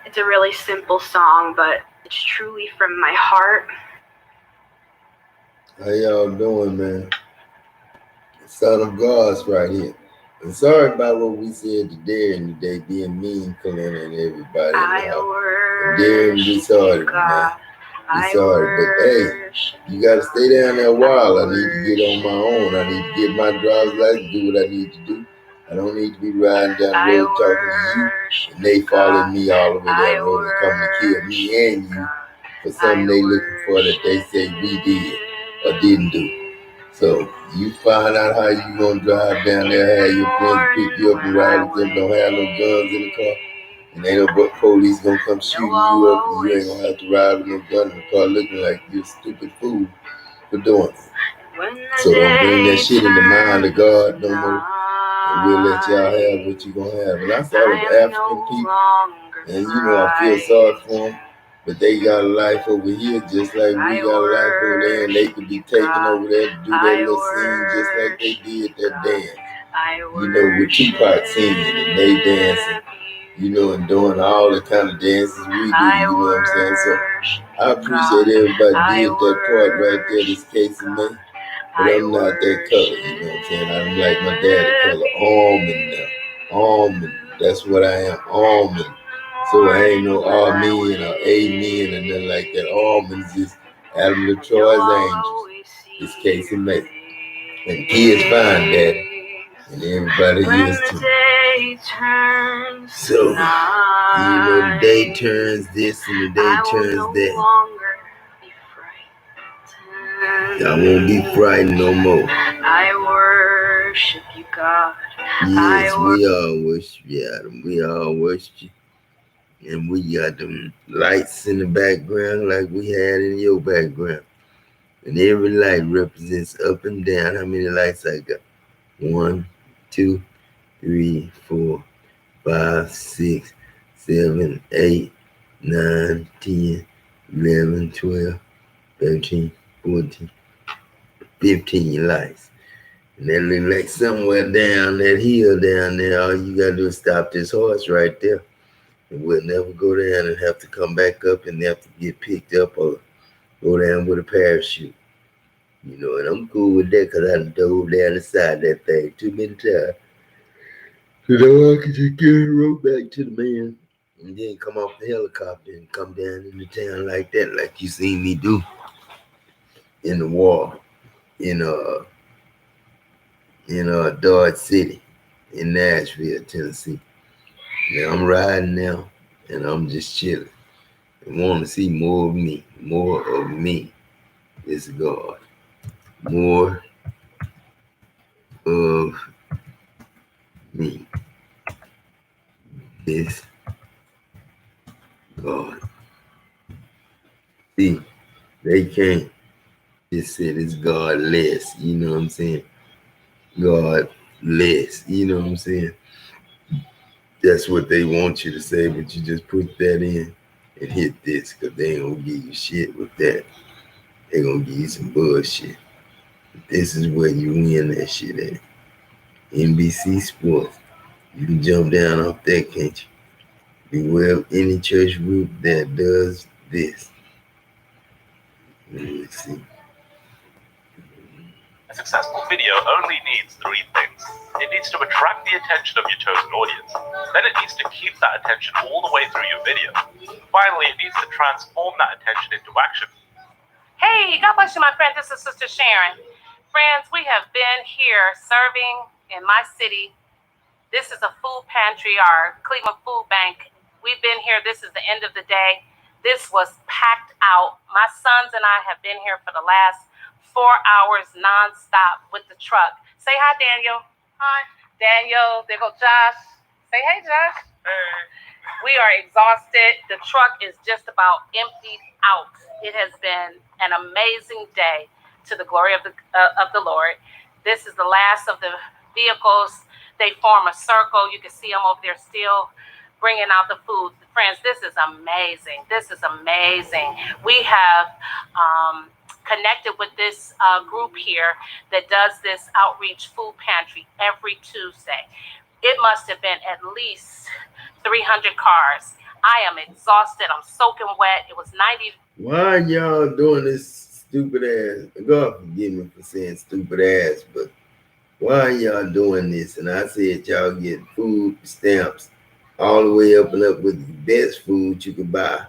It's a really simple song, but it's truly from my heart. How y'all doing, man? Son of God's right here. And sorry about what we said today and today being mean, Kalina and everybody in the house. And Darren, we sorry, man. We sorry, but hey, you gotta stay down there a while. I need to get on my own. I need to get my driver's license, do what I need to do. I don't need to be riding down the road talking to you and they following me all the way down the road and coming to kill me and you for something they looking for that they say we did or didn't do. So you find out how you gonna drive down there, have your friends pick you up and ride with them, don't have no guns in the car. And ain't no police gonna come shooting you up and you ain't gonna have to ride with no gun in the car looking like you're a stupid fool for doing it. So don't bring that shit in the mind of God no more. And we'll let y'all have what you gonna have. And I thought of African people, and you know I feel sorry for them, but they got a life over here just like we got a life over there, and they could be taken over there to do that little scene just like they did that dance. You know, with Tupac singing and they dancing, you know, and doing all the kind of dances we do, you know what I'm saying? So I appreciate everybody did that part right there, this case of me. But I'm not that color, you know what I'm saying? I'm like my daddy color, almond now. Almond, that's what I am, almond. So I ain't no amen or amen or nothing like that. Almonds is Adam LaTroy's angels. This case of me. And kids find that. And everybody is too. So, you know, the day turns this and the day turns that. I won't be frightened no more. I worship you, God. Yes, we all worship you, Adam. We all worship you. And we got them lights in the background like we had in your background. And every light represents up and down. How many lights I got? 1, 2, 3, 4, 5, 6, 7, 8, 9, 10, 11, 12, 13, 14, 15 lights. And that look like somewhere down that hill down there. All you gotta do is stop this horse right there. And we'll never go down and have to come back up and have to get picked up or go down with a parachute. You know, and I'm cool with that because I dove down the side of that thing too many times. So now I can just get a rope back to the man and then come off the helicopter and come down in the town like that, like you seen me do in the war in Dodge City in Nashville, Tennessee. Now I'm riding now and I'm just chilling. I want to see more of me. More of me is God. More of me is God. See, they can't just say it's God less. You know what I'm saying? God less. You know what I'm saying? That's what they want you to say, but you just put that in and hit this because they ain't going to give you shit with that. They're going to give you some bullshit. This is where you win that shit at. NBC Sports. You can jump down off that, can't you? Beware of any church group that does this. Let me see. A successful video only needs 3 things. It needs to attract the attention of your chosen audience. Then it needs to keep that attention all the way through your video. And finally, it needs to transform that attention into action. Hey, God bless you, my friend. This is Sister Sharon. Friends, we have been here serving in my city. This is a food pantry, our Cleveland Food Bank. We've been here. This is the end of the day. This was packed out. My sons and I have been here for the last 4 hours nonstop with the truck. Say hi, Daniel. Hi. Daniel, there go Josh. Say hey, Josh. Hey. We are exhausted. The truck is just about emptied out. It has been an amazing day to the glory of the Lord. This is the last of the vehicles. They form a circle. You can see them over there still bringing out the food. Friends, this is amazing. This is amazing. We have connected with this group here that does this outreach food pantry every Tuesday. It must have been at least 300 cars. I am exhausted. I'm soaking wet. It was 90. Why are y'all doing this stupid ass? God forgive me for saying stupid ass, but why are y'all doing this? And I said y'all get food stamps all the way up and up with the best food you can buy.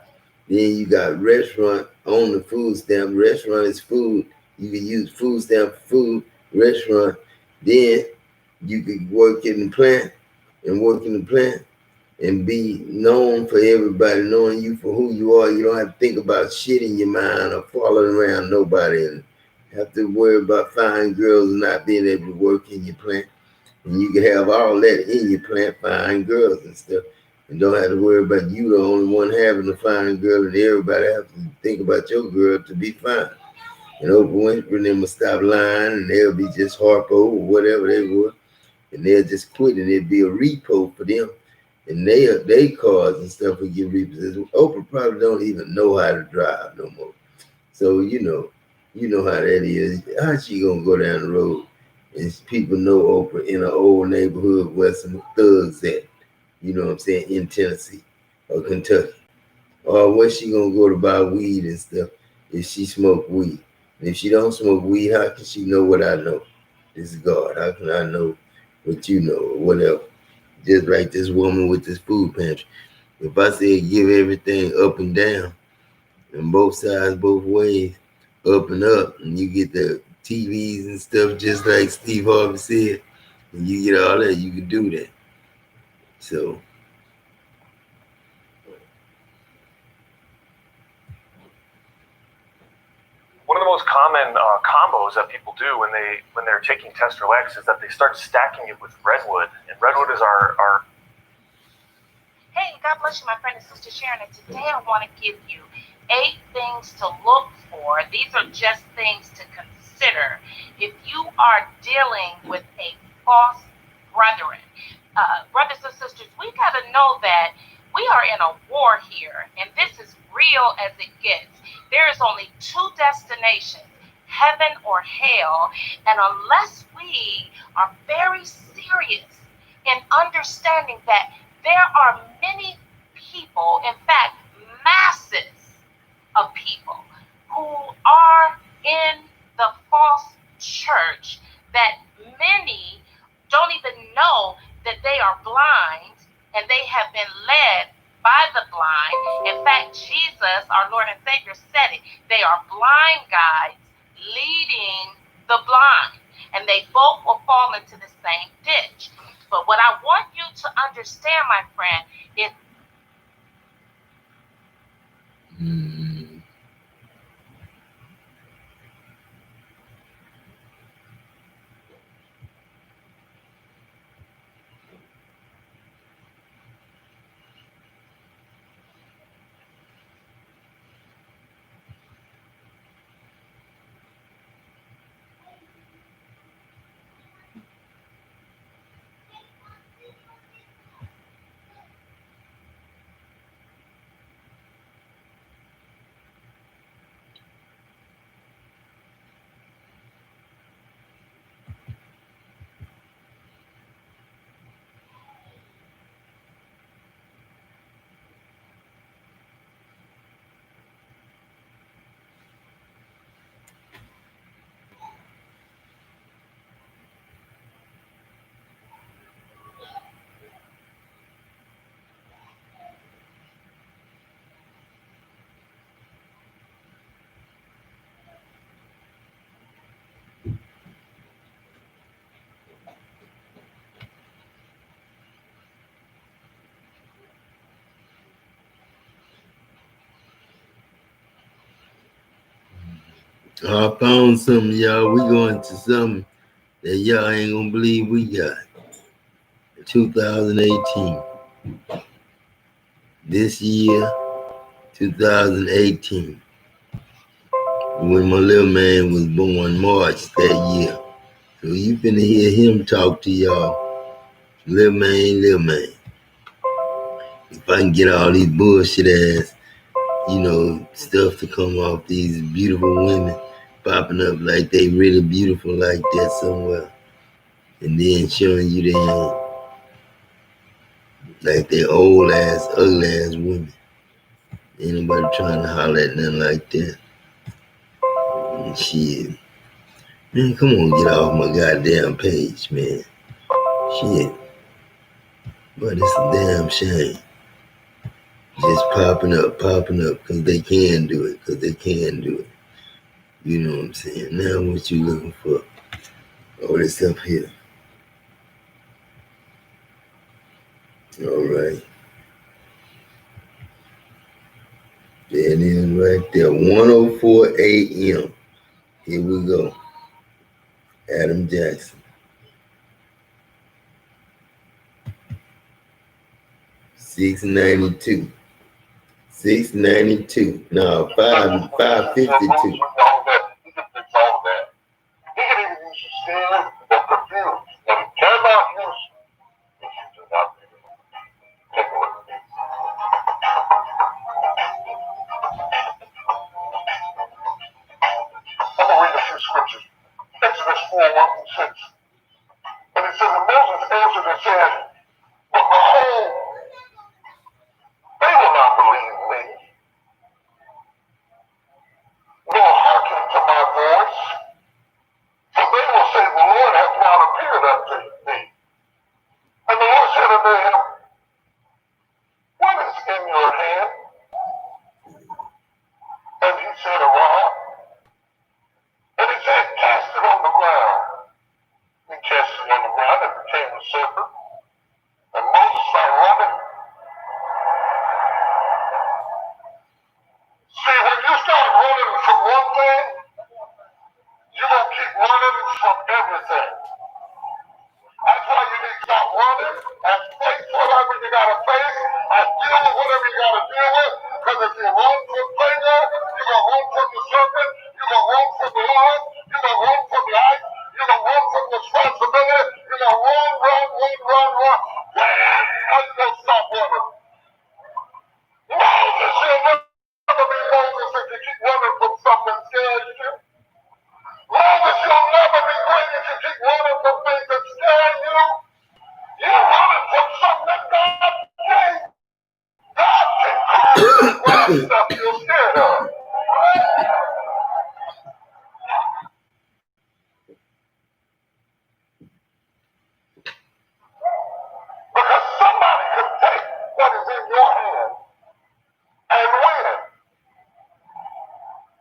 Then you got restaurant on the food stamp. Restaurant is food. You can use food stamp for food, restaurant. Then you could work in the plant and be known for everybody knowing you for who you are. You don't have to think about shit in your mind or following around nobody and have to worry about fine girls not being able to work in your plant. And you can have all that in your plant, fine girls and stuff, and don't have to worry about you the only one having a fine girl and everybody have to think about your girl to be fine. And Oprah Winfrey and them will stop lying and they'll be just Harpo or whatever they were. And they'll just quit and it'll be a repo for them. And they cars and stuff will get repossessed. Oprah probably don't even know how to drive no more. So you know how that is. How she gonna go down the road and people know Oprah in an old neighborhood where some thugs at? You know what I'm saying, in Tennessee or Kentucky. Or where she gonna go to buy weed and stuff if she smoke weed? And if she don't smoke weed, how can she know what I know? This is God. How can I know what you know or whatever? Just like this woman with this food pantry. If I said give everything up and down, and both sides, both ways, up and up, and you get the TVs and stuff just like Steve Harvey said, and you get all that, you can do that. So one of the most common combos that people do when they're taking Testrel X is that they start stacking it with Redwood, and Redwood is our. Hey, God bless you, my friend and sister Sharon. And today I want to give you 8 things to look for. These are just things to consider if you are dealing with a false brethren. Brothers and sisters, we got to know that we are in a war here, and this is real as it gets. There is only 2 destinations, heaven or hell, and unless we are very serious in understanding that there are many people, in fact, masses of people who are in the false church, that many don't even know that they are blind and they have been led by the blind. In fact, Jesus, our Lord and Savior, said it. They are blind guides leading the blind, and they both will fall into the same ditch. But what I want you to understand, my friend, is I found something, y'all. We going to something that y'all ain't gonna believe we got. 2018. This year, 2018. When my little man was born March that year. So you finna hear him talk to y'all. Little man. If I can get all these bullshit ass, stuff to come off these beautiful women popping up like they really beautiful like that somewhere. And then showing you their hand. Like they old ass, ugly ass women. Ain't nobody trying to holler at nothing like that. And shit. Man, come on, get off my goddamn page, man. Shit. But it's a damn shame. Just popping up, because they can do it, You know what I'm saying? Now what you looking for? All this up here. All right. There it is right there. 1:04 a.m. Here we go. Adam Jackson. 692. 692. No, 552. Scriptures. Exodus 4:1-6. And it says, and Moses answered and said, but behold, they will not believe me, nor hearken to my voice, for they will say, the Lord hath not appeared unto thee. And the Lord said unto him, what is in your hand? And he said, a rod. And he said, cast it on the ground. He cast it on the ground and became a serpent. And Moses started running. See, when you start running from one thing, you're going to keep running from everything. That's why you need to stop running and face whatever you got to face and deal with whatever you got to deal with. Because if you run from failure, you're going to run from the serpent, you're going to run from the Lord, you're going to run from life, you're going to run from responsibility, you're going to run. When are you going to stop running? Moses, you'll never be Moses if you keep running from something scares you. Moses, you'll never be great if you keep running from things that scare you. You're running from something that God gave. God can create stuff you're scared of. Because somebody could take what is in your hand and win.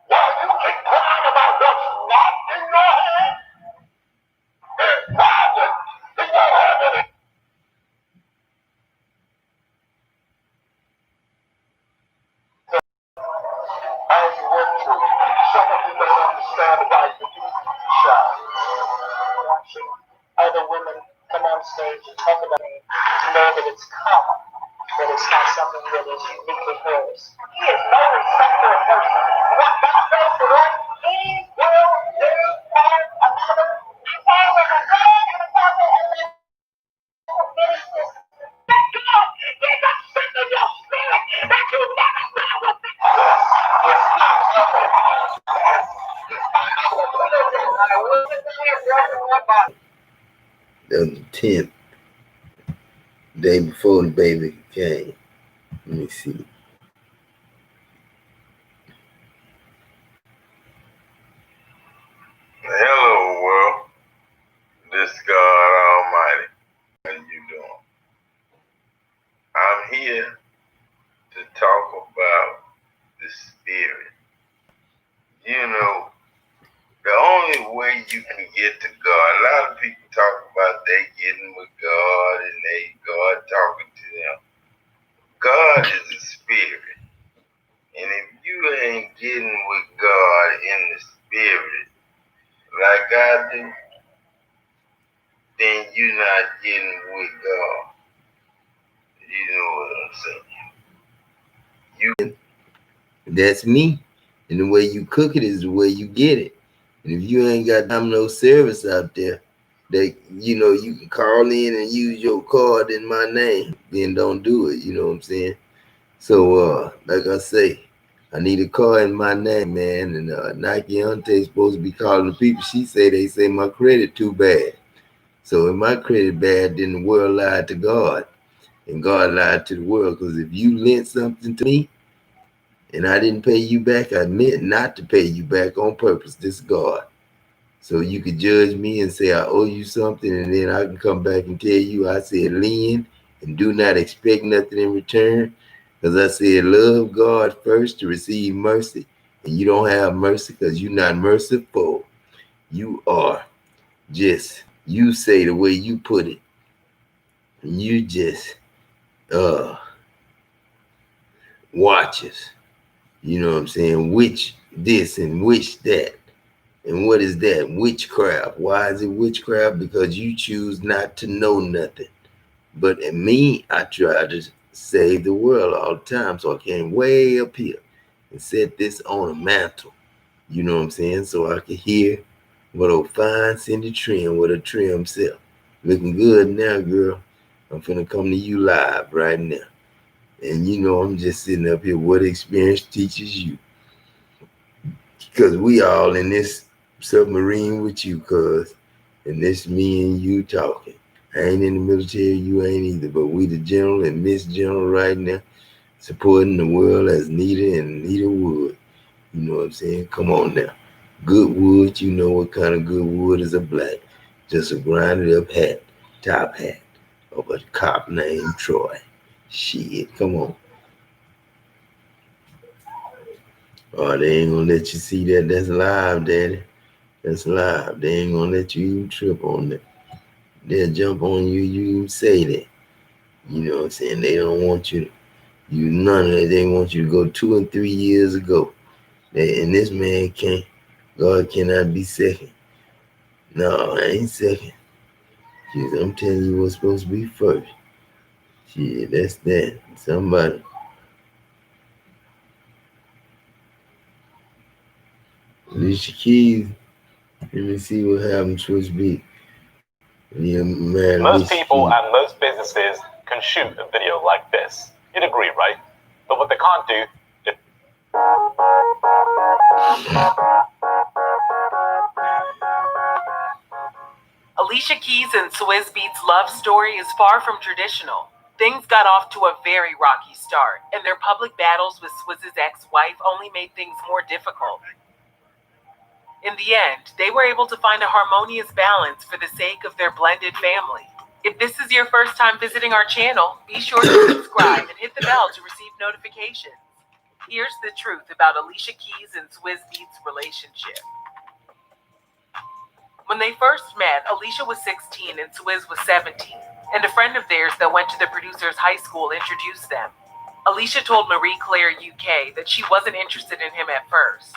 While you keep crying about what's not in your hand, it's private. He won't have any. As you went through, some of you don't understand why you do shy. Other women come on stage and talk about it to know that it's common, that it's not something that is uniquely hers. He is no respecter of person. What God does for one, He will do for another. I'm saying with a man and a woman and a minister. That God is a sin in your spirit that you never know with it. It's not something. That was the 10th, day before the baby came. Let me see. Hello, world. This God Almighty. How you doing? I'm here to talk about the Spirit. You know, the only way you can get to God, a lot of people talk about they getting with God and God talking to them. God is a spirit. And if you ain't getting with God in the spirit like I do, then you're not getting with God. You know what I'm saying? That's me. And the way you cook it is the way you get it. And if you ain't got no service out there that, you can call in and use your card in my name, then don't do it. You know what I'm saying? So, like I say, I need a car in my name, man. And Nike Hunter supposed to be calling the people. They say my credit too bad. So if my credit bad, then the world lied to God. and God lied to the world. Because if you lent something to me and I didn't pay you back, I meant not to pay you back on purpose. This is God. So you could judge me and say I owe you something, and then I can come back and tell you I said lend and do not expect nothing in return. Because I said love God first to receive mercy, and you don't have mercy because you're not merciful. You are just, you say the way you put it, and you just watches. You know what I'm saying? Which this and which that. And what is that? Witchcraft. Why is it witchcraft? Because you choose not to know nothing. But in me, I try to save the world all the time. So I came way up here and set this on a mantle. You know what I'm saying? So I could hear what old fine Cindy Trim with her trim self. Looking good now, girl. I'm finna come to you live right now. And you know, I'm just sitting up here. What experience teaches you? Because we all in this submarine with you, cuz. And this me and you talking. I ain't in the military, you ain't either. But we the general and Miss General right now, supporting the world as Nita and Nita would. You know what I'm saying? Come on now. Good wood, you know what kind of good wood is a black. Just a grinded up hat, top hat, of a cop named Troy. Shit, come on. Oh, they ain't gonna let you see that. That's live, Daddy. That's live. They ain't gonna let you even trip on that. They'll jump on you, you even say that. You know what I'm saying? They don't want you to, none of that. They want you to go 2 and 3 years ago. And this man can't. God cannot be second. No, I ain't second. Jeez, I'm telling you what's supposed to be first. Shit, that's that. Somebody. Alicia Keys. Let me see what happened to his beat. Yeah, man, most people and most businesses can shoot a video like this. You'd agree, right? But what they can't do. Alicia Keys and Swizz Beatz' love story is far from traditional. Things got off to a very rocky start, and their public battles with Swizz's ex-wife only made things more difficult. In the end, they were able to find a harmonious balance for the sake of their blended family. If this is your first time visiting our channel, be sure to subscribe and hit the bell to receive notifications. Here's the truth about Alicia Keys and Swizz Beatz' relationship. When they first met, Alicia was 16 and Swizz was 17, and a friend of theirs that went to the producer's high school introduced them. Alicia told Marie Claire UK that she wasn't interested in him at first.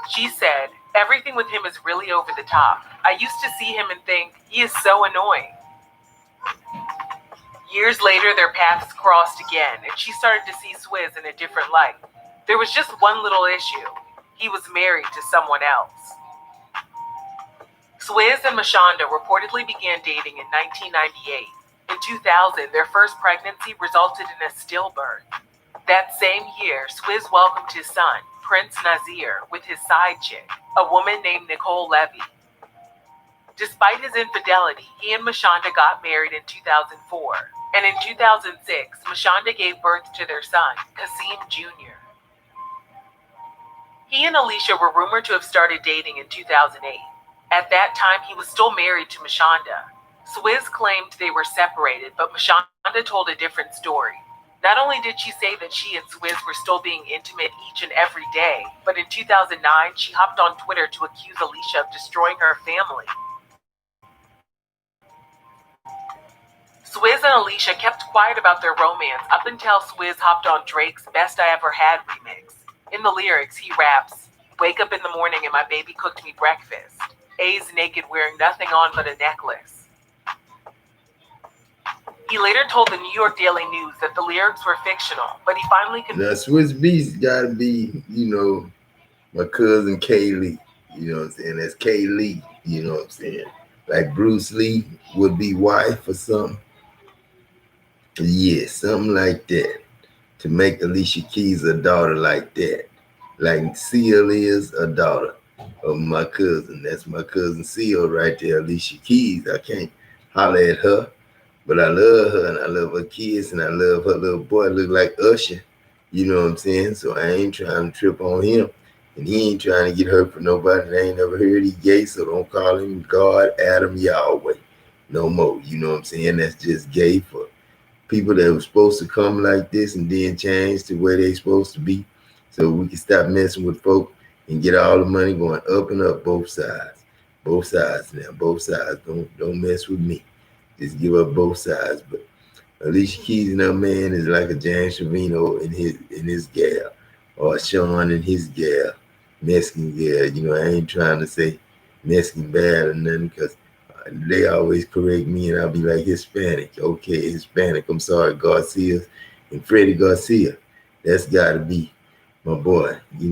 She said, "Everything with him is really over the top. I used to see him and think, he is so annoying." Years later, their paths crossed again, and she started to see Swizz in a different light. There was just one little issue. He was married to someone else. Swizz and Mashonda reportedly began dating in 1998. In 2000, their first pregnancy resulted in a stillbirth. That same year, Swizz welcomed his son, Prince Nazir, with his side chick, a woman named Nicole Levy. Despite his infidelity, he and Mashonda got married in 2004, and in 2006, Mashonda gave birth to their son, Kasim Jr. He and Alicia were rumored to have started dating in 2008. At that time, he was still married to Mashonda. Swizz claimed they were separated, but Mashonda told a different story. Not only did she say that she and Swizz were still being intimate each and every day, but in 2009, she hopped on Twitter to accuse Alicia of destroying her family. Swizz and Alicia kept quiet about their romance up until Swizz hopped on Drake's Best I Ever Had remix. In the lyrics, he raps, "Wake up in the morning and my baby cooked me breakfast. A's naked wearing nothing on but a necklace." He later told the New York Daily News that the lyrics were fictional, but he finally Now, Swizz Beatz gotta be, my cousin Kaylee. You know what I'm saying? That's Kaylee. You know what I'm saying? Like Bruce Lee would be wife or something. Yeah, something like that. To make Alicia Keys a daughter like that. Like Seal is a daughter of my cousin. That's my cousin Seal right there, Alicia Keys. I can't holler at her. But I love her and I love her kids and I love her little boy. Look like Usher. You know what I'm saying? So I ain't trying to trip on him. And he ain't trying to get hurt for nobody. They ain't never heard he gay, so don't call him God, Adam, Yahweh. No more. You know what I'm saying? That's just gay for people that were supposed to come like this and then change to where they supposed to be. So we can stop messing with folk and get all the money going up and up both sides. Both sides now. Both sides. Don't mess with me. Just give up both sides. But Alicia Keys and her man is like a James Trevino and his gal, or Sean and his gal, Mexican gal. You know, I ain't trying to say Mexican bad or nothing because they always correct me and I'll be like Hispanic. Okay, Hispanic. I'm sorry, Garcia and Freddie Garcia. That's got to be my boy. You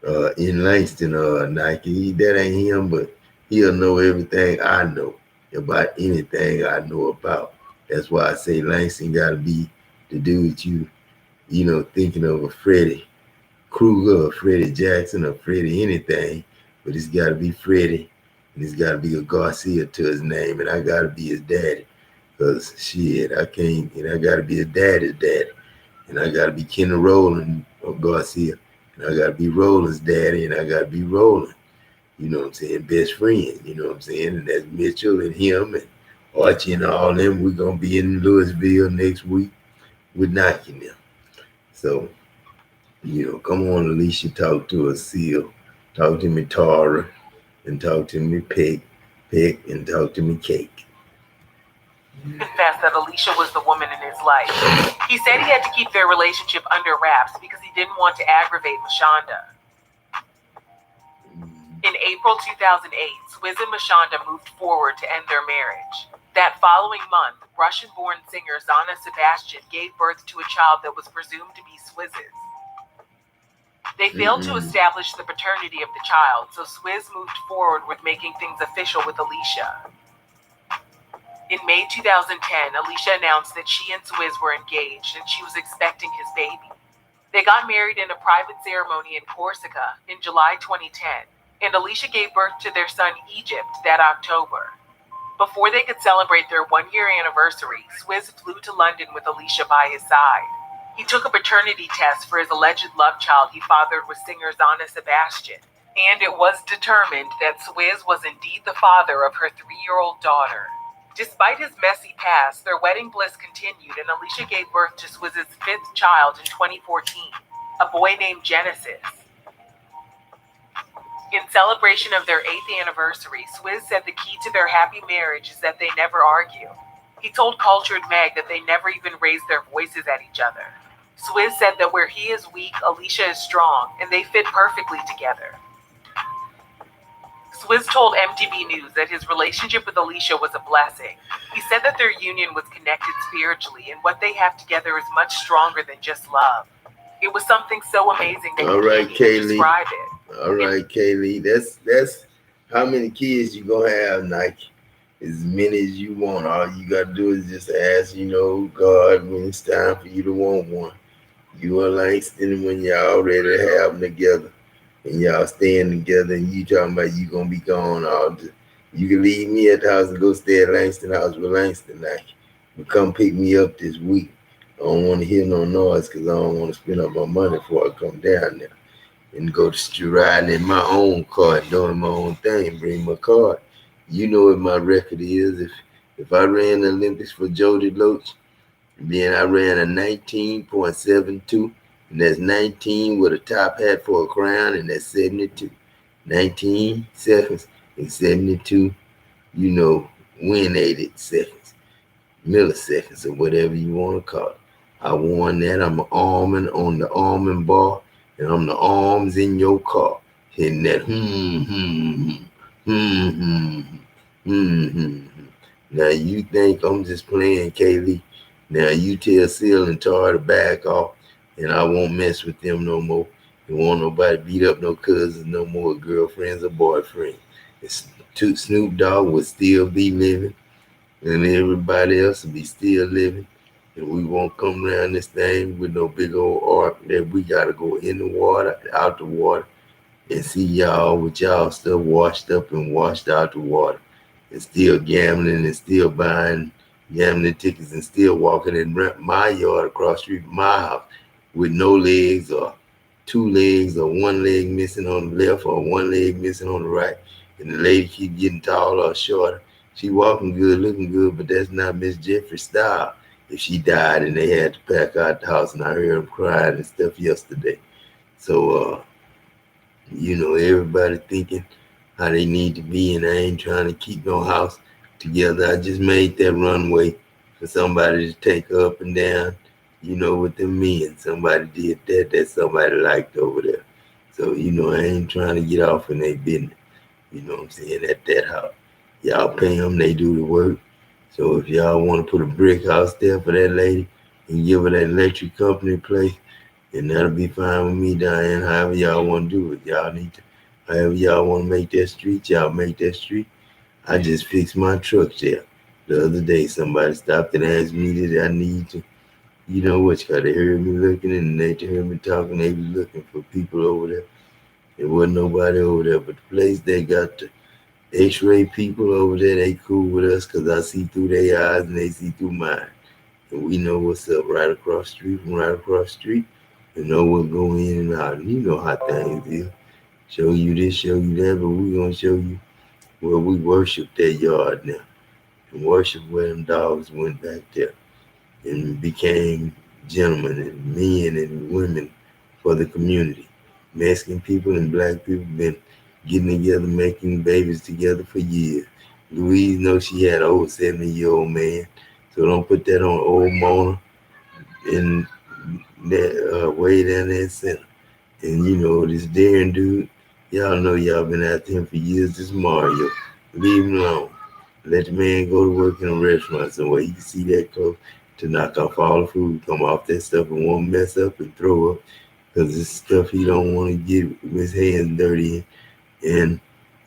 know, in Langston, Nike. That ain't him, but he'll know everything I know about anything I know about. That's why I say Langston got to be the dude you know, thinking of a Freddie Krueger or Freddie Jackson or Freddie anything, but it's got to be Freddie, and it's got to be a Garcia to his name, and I got to be his daddy, because shit, I can't, and I got to be his daddy's daddy, and I got to be Kenny Rowland of Garcia, and I got to be Rowland's daddy, and I got to be Rowland, you know what I'm saying, best friend, you know what I'm saying, and that's Mitchell and him and Archie and all them. We're going to be in Louisville next week with Nike now. So, you know, come on, Alicia, talk to us, Seal. Talk to me, Tara, and talk to me, Peck, and talk to me, Cake. Confessed that Alicia was the woman in his life. He said he had to keep their relationship under wraps because he didn't want to aggravate Mashonda. In April 2008, Swizz and Mashonda moved forward to end their marriage. That following month, Russian-born singer Zana Sebastian gave birth to a child that was presumed to be Swizz's. They failed to establish the paternity of the child, so Swizz moved forward with making things official with Alicia. In May 2010, Alicia announced that she and Swizz were engaged and she was expecting his baby. They got married in a private ceremony in Corsica in July 2010, and Alicia gave birth to their son Egypt that October. Before they could celebrate their one-year anniversary, Swizz flew to London with Alicia by his side. He took a paternity test for his alleged love child he fathered with singer Zana Sebastian, and it was determined that Swizz was indeed the father of her 3-year-old daughter. Despite his messy past, their wedding bliss continued, and Alicia gave birth to Swizz's 5th child in 2014, a boy named Genesis. In celebration of their 8th anniversary, Swizz said the key to their happy marriage is that they never argue. He told Cultured Meg that they never even raised their voices at each other. Swizz said that where he is weak, Alicia is strong, and they fit perfectly together. Swizz told MTV News that his relationship with Alicia was a blessing. He said that their union was connected spiritually, and what they have together is much stronger than just love. It was something so amazing that he can't even describe it. All right, Kaylee. That's how many kids you gonna have, Nike? As many as you want. All you gotta do is just ask, you know, God when it's time for you to want one. You and Langston, when y'all ready to have them together, and y'all staying together, and you talking about you gonna be gone all day. You can leave me at the house and go stay at Langston house with Langston, Nike. But come pick me up this week. I don't want to hear no noise because I don't want to spend up my money before I come down there and go to riding in my own car and doing my own thing, bring my car. You know what my record is. If I ran the Olympics for Jody Loach, then I ran a 19.72, and that's 19 with a top hat for a crown, and that's 72. 19 seconds and 72, you know, win-aided seconds, milliseconds, or whatever you want to call it. I won that. I'm an almond on the almond bar, and I'm the arms in your car, hitting that Now you think I'm just playing, Kaylee. Now you tell Seal and Tar to back off, and I won't mess with them no more. You won't nobody beat up no cousins no more, girlfriends or boyfriends. Snoop Dogg will still be living, and everybody else will be still living. And we won't come around this thing with no big old ark that we gotta go in the water, out the water, and see y'all with y'all stuff washed up and washed out the water, and still gambling and still buying gambling tickets and still walking in my yard across the street from my house with no legs or two legs or one leg missing on the left or one leg missing on the right. And the lady keep getting taller or shorter. She walking good, looking good, but that's not Miss Jeffrey's style. If she died and they had to pack out the house, and I heard them crying and stuff yesterday. So, everybody thinking how they need to be, and I ain't trying to keep no house together. I just made that runway for somebody to take up and down, with them men. Somebody did that somebody liked over there. So, I ain't trying to get off in their business. You know what I'm saying? At that house. Y'all pay them, they do the work. So if y'all want to put a brick house there for that lady and give her that electric company place, then that'll be fine with me, Diane. However y'all want to do it. Y'all need to, however y'all want to make that street, y'all make that street. I just fixed my truck there. The other day, somebody stopped and asked me that I need to, because they heard me looking and they heard me talking. They was looking for people over there. There wasn't nobody over there, but the place they got the X-ray people over there, they cool with us because I see through their eyes and they see through mine. And we know what's up right across the street from right across the street. You know what go in and out. And you know how things is. Show you this, show you that, but we gonna show you where we worship that yard now. And worship where them dogs went back there and became gentlemen and men and women for the community. Mexican people and black people been getting together, making babies together for years. Louise knows she had an old 70-year-old man, so don't put that on old Mona in that way down there in center. And this Darren dude, y'all know y'all been after him for years. This Mario, leave him alone. Let the man go to work in a restaurant somewhere. He can see that close to knock off all the food, come off that stuff and won't mess up and throw up because it's stuff he don't want to get his hands dirty in. And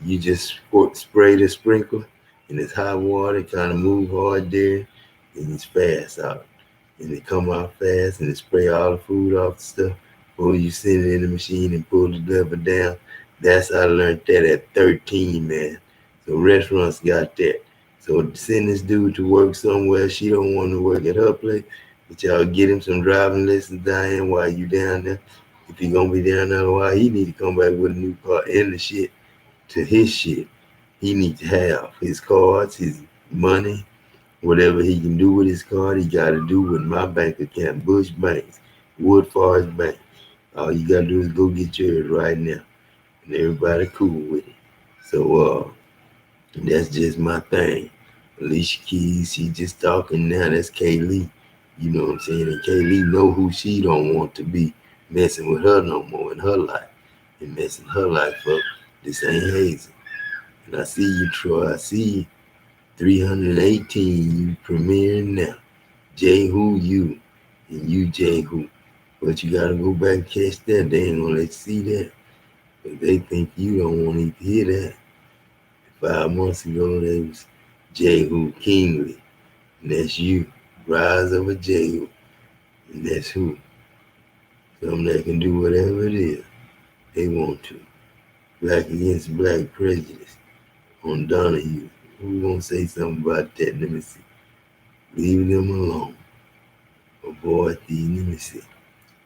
you just spray the sprinkler and it's hot water, kind of move hard there, and it's fast out. And it come out fast and it spray all the food off the stuff before you send it in the machine and pull the lever down. That's how I learned that at 13, man. So restaurants got that. So send this dude to work somewhere. She don't want to work at her place, but y'all get him some driving lessons, Diane, while you down there. If he gonna be down there a while, he need to come back with a new car and the shit to his shit. He need to have his cards, his money, whatever he can do with his card, he got to do with my bank account, Bush Banks, Wood Forest Bank. All you got to do is go get yours right now. And everybody cool with it. So that's just my thing. Alicia Keys, she just talking now. That's Kaylee. You know what I'm saying? And Kaylee know who she don't want to be messing with her no more in her life. And messing her life up. This ain't Hazel. And I see you, Troy. I see you. 318, you premiering now. J Who you. And you J Who. But you gotta go back and catch that. They ain't gonna let you see that. But they think you don't want to hear that. 5 months ago, they was Jehu Kingly. And that's you. Rise of a Jehu. And that's who. Some that can do whatever it is they want to. Black against black prejudice on Donahue. Who gonna say something about that? Let me see. Leave them alone. Avoid these. Let me see.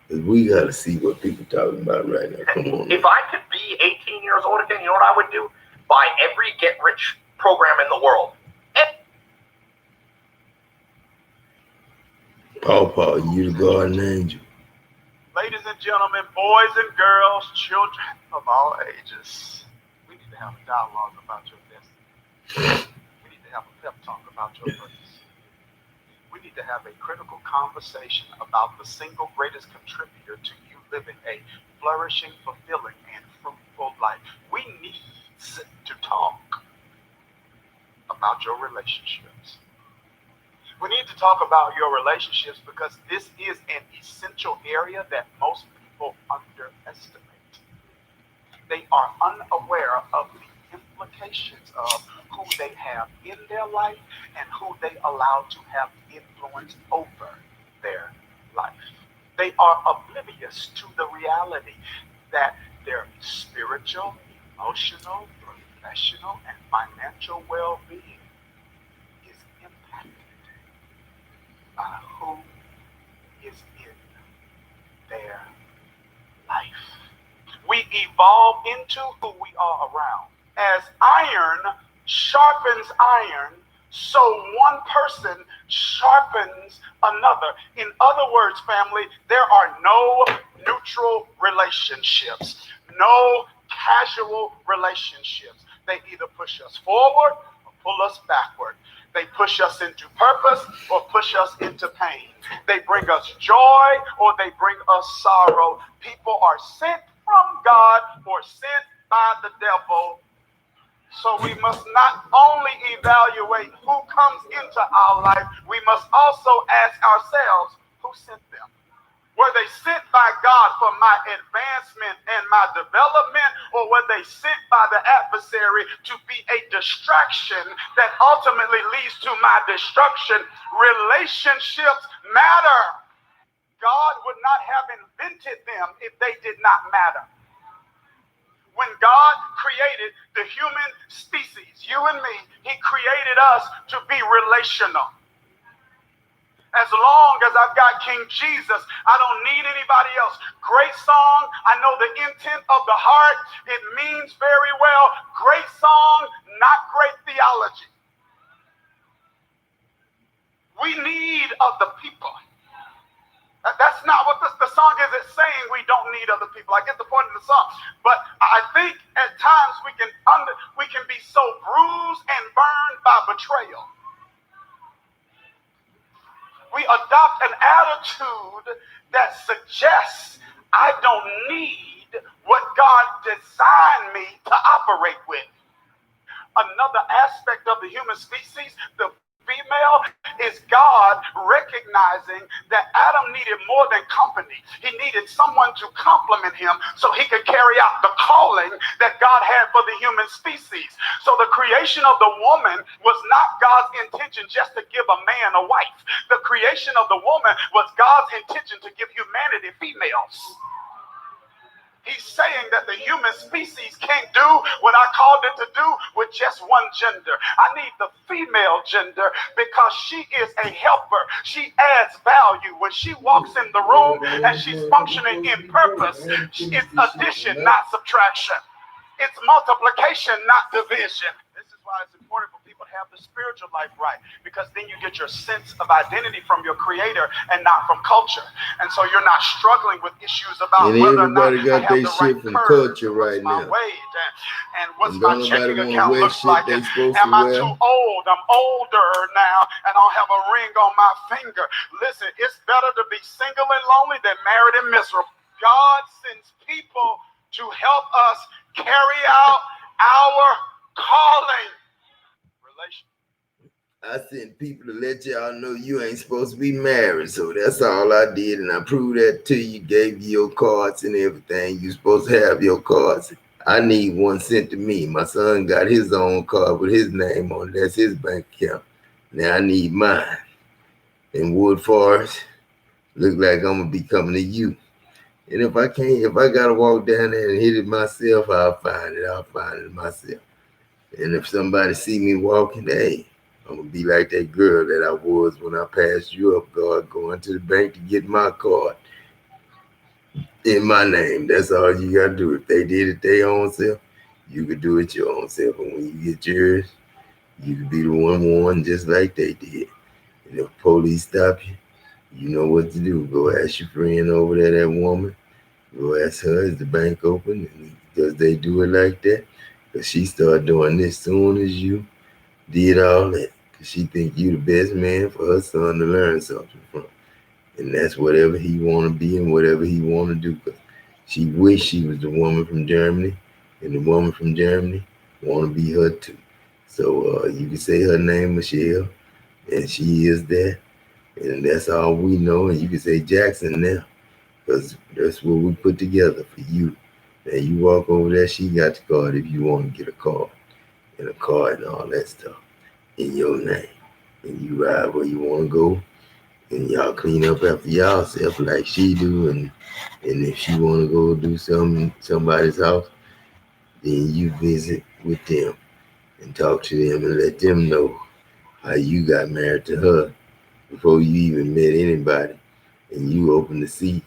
Because we gotta see what people talking about right now. Come on. If I could be 18 years old again, you know what I would do? Buy every get-rich program in the world. Paw, you the garden angel. Ladies and gentlemen, boys and girls, children of all ages, we need to have a dialogue about your destiny. We need to have a pep talk about your purpose. We need to have a critical conversation about the single greatest contributor to you living a flourishing, fulfilling, and fruitful life. We need to talk about your relationships. We need to talk about your relationships because this is an essential area that most people underestimate. They are unaware of the implications of who they have in their life and who they allow to have influence over their life. They are oblivious to the reality that their spiritual, emotional, professional, and financial well-being is impacted evolve into who we are around. As iron sharpens iron, so one person sharpens another. In other words, family, there are no neutral relationships, no casual relationships. They either push us forward or pull us backward. They push us into purpose or push us into pain. They bring us joy or they bring us sorrow. People are sent from God or sent by the devil. So we must not only evaluate who comes into our life, we must also ask ourselves, who sent them? Were they sent by God for my advancement and my development, or were they sent by the adversary to be a distraction that ultimately leads to my destruction? Relationships matter. God would not have invented them if they did not matter. When God created the human species, you and me, he created us to be relational. As long as I've got King Jesus, I don't need anybody else. Great song. I know the intent of the heart. It means very well. Great song, not great theology. We need other people. That's not what the song is. It's saying we don't need other people. I get the point of the song. But I think at times we can be so bruised and burned by betrayal. We adopt an attitude that suggests I don't need what God designed me to operate with. Another aspect of the human species, the female, is God recognizing that Adam needed more than company. He needed someone to complement him so he could carry out the calling that God had for the human species. So the creation of the woman was not God's intention just to give a man a wife. The creation of the woman was God's intention to give humanity females. He's saying that the human species can't do what I called it to do with just one gender. I need the female gender because she is a helper. She adds value. When she walks in the room and she's functioning in purpose, it's addition, not subtraction. It's multiplication, not division. This is why it's important for people to have the spiritual life right, because then you get your sense of identity from your creator and not from culture. And so you're not struggling with issues about whether or not I have the right culture right now. And what's my checking account looks like. Am I too old? I'm older now and I'll have a ring on my finger. Listen, it's better to be single and lonely than married and miserable. God sends people to help us carry out our calling. I sent people to let y'all know you ain't supposed to be married. So that's all I did. And I proved that to you, gave you your cards and everything. You supposed to have your cards. I need one sent to me. My son got his own card with his name on it. That's his bank account. Now I need mine. In Wood Forest, look like I'm going to be coming to you. And if I can't, if I got to walk down there and hit it myself, I'll find it myself. And if somebody see me walking, hey, I'm going to be like that girl that I was when I passed you up, God, going to the bank to get my card in my name. That's all you got to do. If they did it their own self, you could do it your own self. And when you get yours, you could be the one just like they did. And if police stop you, you know what to do. Go ask your friend over there, that woman. Go ask her, is the bank open? And does they do it like that? Because she started doing this soon as you did all that. Because she think you the best man for her son to learn something from. And that's whatever he want to be and whatever he want to do. Because she wish she was the woman from Germany. And the woman from Germany want to be her too. So you can say her name, Michelle. And she is that. And that's all we know. And you can say Jackson now. Because that's what we put together for you. And you walk over there, she got the card if you want to get a card. And a card and all that stuff in your name. And you ride where you want to go. And y'all clean up after y'all self like she do. And if she want to go do something in somebody's house, then you visit with them and talk to them and let them know how you got married to her before you even met anybody. And you open the seat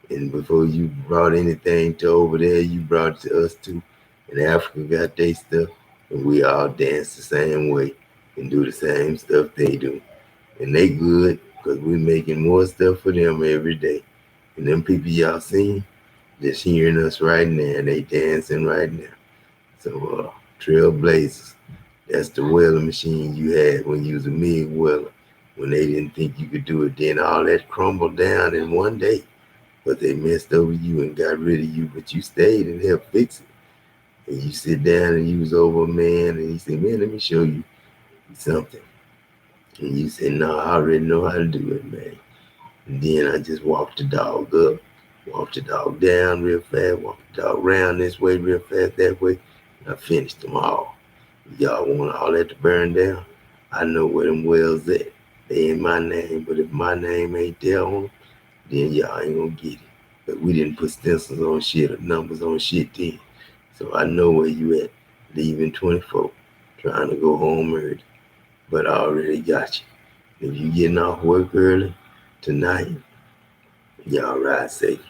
And before you brought anything to over there, you brought it to us too. And Africa got their stuff, and we all dance the same way and do the same stuff they do. And they good because we making more stuff for them every day. And them people y'all seen, just hearing us right now, and they dancing right now. So Trailblazers, that's the welder machine you had when you was a MIG welder, when they didn't think you could do it. Then all that crumbled down in one day. But they messed over you and got rid of you, but you stayed and helped fix it. And you sit down and you was over a man, and he said, man, let me show you something. And you said, no, I already know how to do it, man. And then I just walked the dog up, walked the dog down real fast, walked the dog around this way real fast, that way, and I finished them all. Y'all want all that to burn down? I know where them wells at. They ain't my name, but if my name ain't there on them, then y'all ain't gonna get it. But we didn't put stencils on shit or numbers on shit then. So I know where you at, leaving 24, trying to go home early. But I already got you. If you getting off work early tonight, y'all ride safe.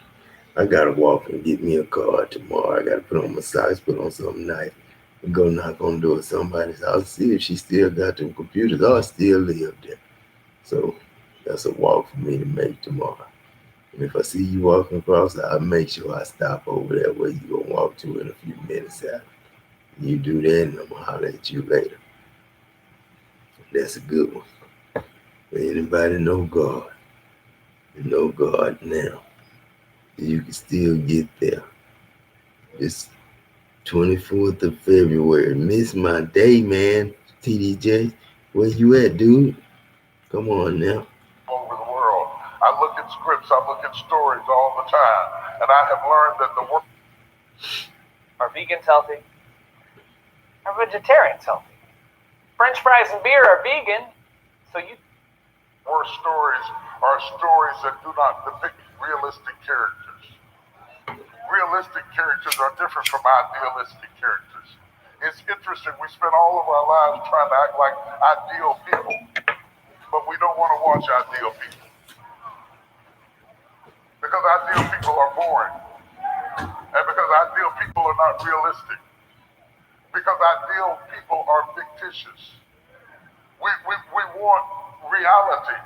I gotta walk and get me a car tomorrow. I gotta put on my socks, put on something nice, and go knock on the door of somebody's house, see if she still got them computers or still live there. So that's a walk for me to make tomorrow. And if I see you walking across, I'll make sure I stop over there where you gonna walk to in a few minutes after. You do that, and I'm gonna holler at you later. That's a good one. Anybody know God? You know God now. You can still get there. This 24th of February. Miss my day, man. TDJ, where you at, dude? Come on now. Over the world. I look at scripts, I look at stories all the time, and I have learned that the world. Are vegans healthy? Are vegetarians healthy? French fries and beer are vegan, so you. Worst stories are stories that do not depict realistic characters. Realistic characters are different from idealistic characters. It's interesting, we spend all of our lives trying to act like ideal people, but we don't want to watch ideal people. Because ideal people are boring. And because ideal people are not realistic. Because ideal people are fictitious. We want reality.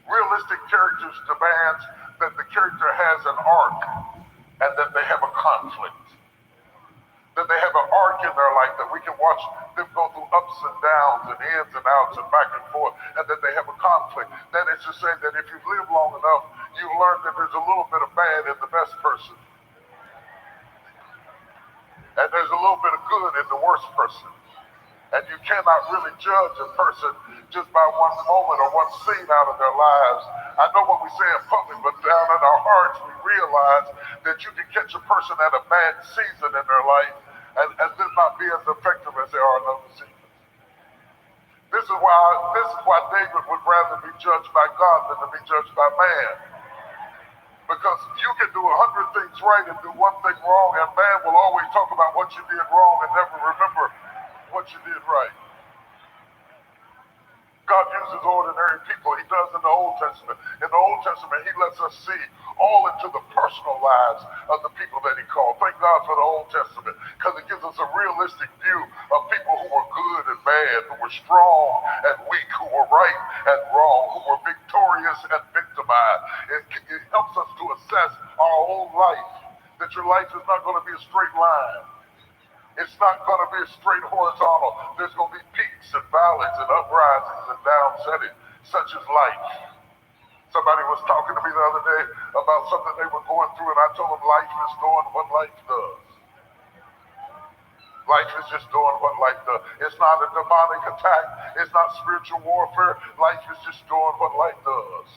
Realistic characters demands that the character has an arc and that they have a conflict. That they have an arc in their life, that we can watch them go through ups and downs and ins and outs and back and forth, and that they have a conflict. That is to say that if you've lived long enough, you've learned that there's a little bit of bad in the best person. And there's a little bit of good in the worst person. And you cannot really judge a person just by one moment or one scene out of their lives. I know what we say in public, but down in our hearts, we realize that you can catch a person at a bad season in their life and then not be as effective as they are in other seasons. This is why David would rather be judged by God than to be judged by man. Because you can do 100 things right and do one thing wrong, and man will always talk about what you did wrong and never remember what you did right. God uses ordinary people. He does in the Old Testament. In the Old Testament, he lets us see all into the personal lives of the people that he called. Thank God for the Old Testament, because it gives us a realistic view of people who were good and bad, who were strong and weak, who were right and wrong, who were victorious and victimized. It helps us to assess our own life, that your life is not going to be a straight line. It's not going to be a straight horizontal. There's going to be peaks and valleys and uprisings and downsettings, such as life. Somebody was talking to me the other day about something they were going through, and I told them life is doing what life does. Life is just doing what life does. It's not a demonic attack. It's not spiritual warfare. Life is just doing what life does.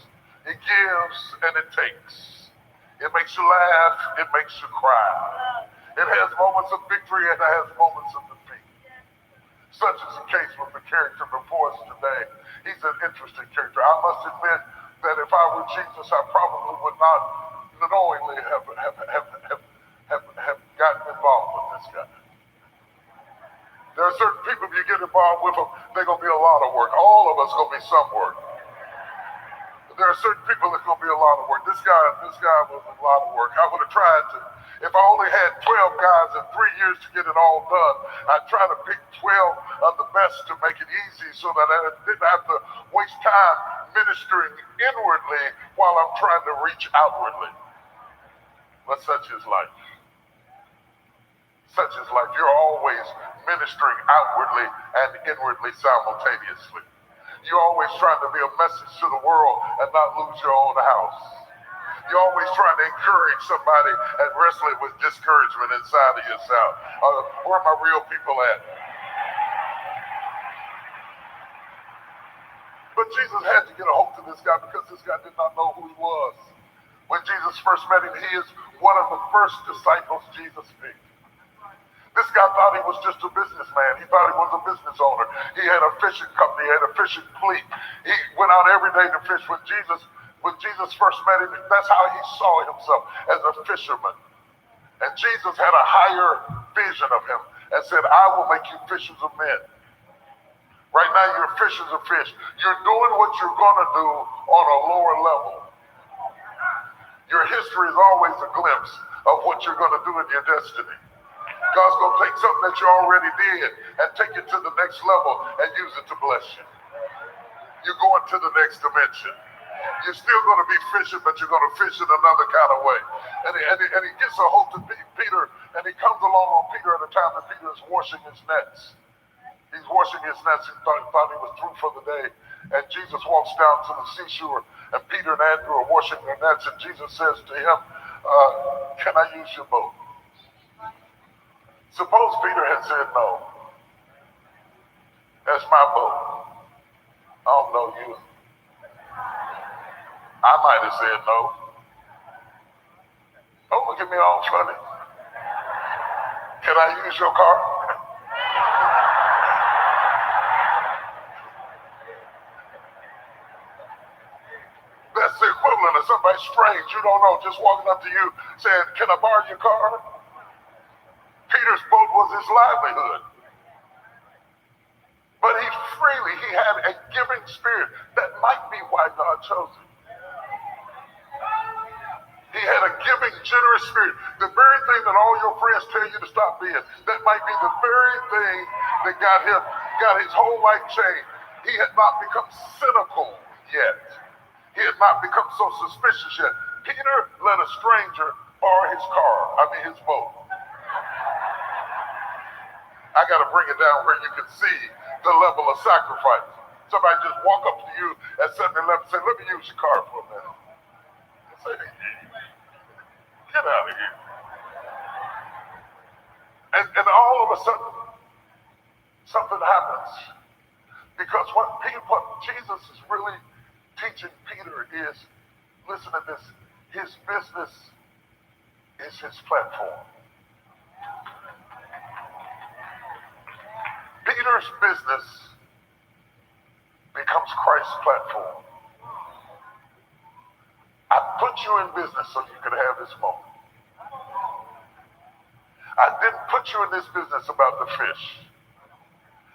It gives and it takes. It makes you laugh. It makes you cry. It has moments of victory and it has moments of defeat. Such is the case with the character before us today. He's an interesting character. I must admit that if I were Jesus, I probably would not knowingly have gotten involved with this guy. There are certain people, if you get involved with them, they're going to be a lot of work. All of us going to be some work. There are certain people that's going to be a lot of work. This guy was a lot of work. I would have tried to, if I only had 12 guys in 3 years to get it all done, I'd try to pick 12 of the best to make it easy so that I didn't have to waste time ministering inwardly while I'm trying to reach outwardly. But such is life. Such is life. You're always ministering outwardly and inwardly simultaneously. You're always trying to be a message to the world and not lose your own house. You're always trying to encourage somebody and wrestling with discouragement inside of yourself. Where are my real people at? But Jesus had to get a hold of this guy because this guy did not know who he was. When Jesus first met him, he is one of the first disciples Jesus picked. This guy thought he was just a businessman. He thought he was a business owner. He had a fishing company, he had a fishing fleet. He went out every day to fish. When Jesus first met him, that's how he saw himself, as a fisherman. And Jesus had a higher vision of him and said, I will make you fishers of men. Right now you're fishers of fish. You're doing what you're going to do on a lower level. Your history is always a glimpse of what you're going to do in your destiny. God's going to take something that you already did and take it to the next level and use it to bless you. You're going to the next dimension. You're still going to be fishing, but you're going to fish in another kind of way. And he gets a hold of Peter, and he comes along on Peter at a time that Peter is washing his nets. He's washing his nets. He thought he was through for the day. And Jesus walks down to the seashore, and Peter and Andrew are washing their nets, and Jesus says to him, can I use your boat? Suppose Peter had said no. That's my boat. I don't know you. I might have said no. Don't look at me all funny. Can I use your car? That's the equivalent of somebody strange you don't know just walking up to you saying, can I borrow your car? Peter's boat was his livelihood. But he had a giving spirit. That might be why God chose him. He had a giving, generous spirit. The very thing that all your friends tell you to stop being, that might be the very thing that got his whole life changed. He had not become cynical yet. He had not become so suspicious yet. Peter let a stranger borrow his boat. I got to bring it down where you can see the level of sacrifice. Somebody just walk up to you at 7-Eleven and say, let me use your car for a minute. And say, get out of here. And all of a sudden, something happens. Because what Jesus is really teaching Peter is, listen to this, his business is his platform. Peter's business becomes Christ's platform. I put you in business so you could have this moment. I didn't put you in this business about the fish.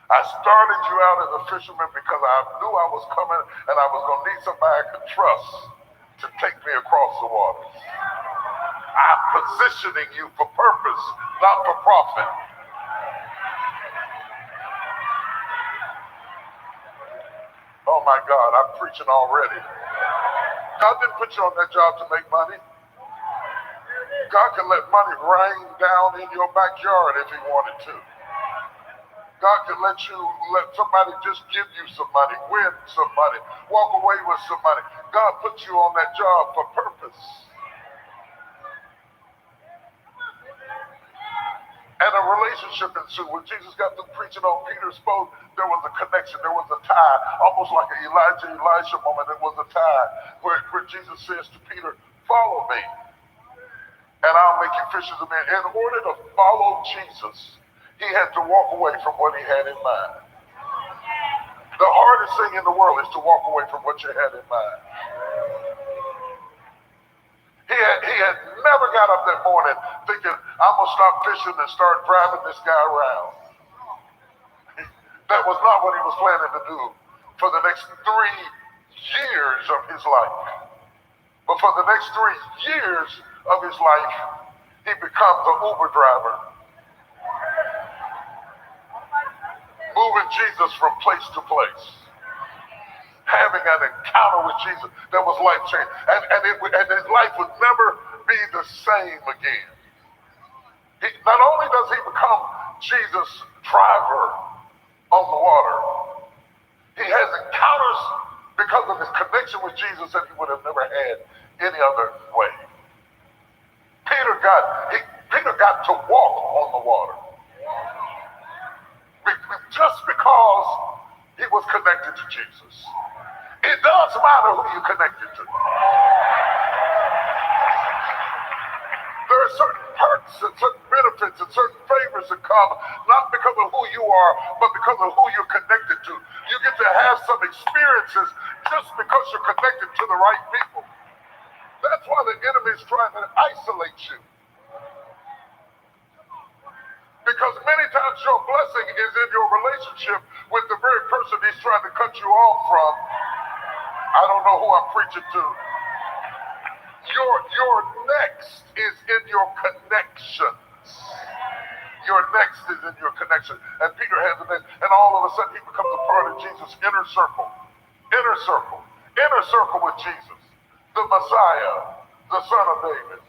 I started you out as a fisherman because I knew I was coming and I was going to need somebody I could trust to take me across the waters. I'm positioning you for purpose, not for profit. Oh my God, I'm preaching already. God didn't put you on that job to make money. God can let money rain down in your backyard if he wanted to. God can let somebody just give you some money, win some money, walk away with some money. God put you on that job for purpose. And a relationship ensued. When Jesus got through preaching on Peter's boat, there was a connection, there was a tie, almost like an Elijah moment. There was a tie where Jesus says to Peter, follow me, and I'll make you fishers of men. In order to follow Jesus, he had to walk away from what he had in mind. The hardest thing in the world is to walk away from what you had in mind. He had never got up that morning thinking, I'm going to stop fishing and start driving this guy around. That was not what he was planning to do for the next 3 years of his his life. But for the next 3 years of his life, he becomes an Uber driver, moving Jesus from place to place, having an encounter with Jesus that was life-changing. And his life would never be the same again. Not only does he become Jesus' driver on the water, he has encounters because of his connection with Jesus that he would have never had any other way. Peter got to walk on the water just because he was connected to Jesus. It does matter who you're connected to. There are certain perks and certain benefits and certain favors that come not because of who you are, but because of who you're connected to. You get to have some experiences just because you're connected to the right people. That's why the enemy is trying to isolate you. Because many times your blessing is in your relationship with the very person he's trying to cut you off from. I don't know who I'm preaching to. Your next is in your connections. Your next is in your connection. And Peter has it, and all of a sudden he becomes a part of Jesus' inner circle. Inner circle. Inner circle with Jesus. The Messiah, the Son of David,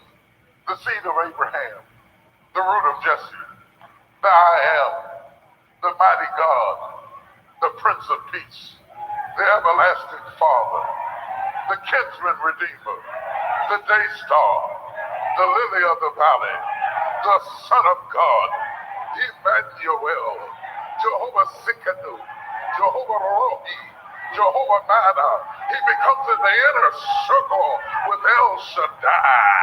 the seed of Abraham, the root of Jesse, the I am, the mighty God, the Prince of Peace, the everlasting Father, the kinsman redeemer, the day star, the lily of the valley, the Son of God, Emmanuel, Jehovah Sikkenu, Jehovah Rohi, Jehovah Mana. He becomes in the inner circle with El Shaddai.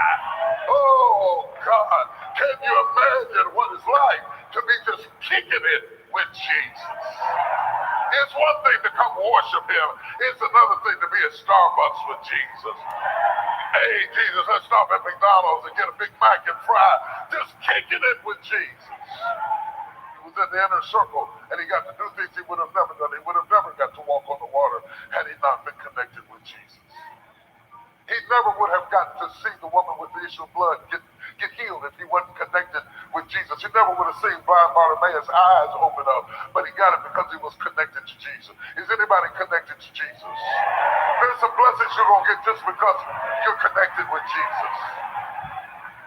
Oh God, can you imagine what it's like to be just kicking it with Jesus? It's one thing to come worship him. It's another thing to be at Starbucks with Jesus. Hey, Jesus, let's stop at McDonald's and get a Big Mac and fry. Just kicking it with Jesus. He was in the inner circle, and he got to do things he would have never done. He would have never got to walk on the water had he not been connected with Jesus. He never would have gotten to see the woman with the issue of blood get healed if he wasn't connected with Jesus. He never would have seen blind Bartimaeus' eyes open up, but he got it because he was connected to Jesus. Is anybody connected to Jesus? There's some blessings you're going to get just because you're connected with Jesus.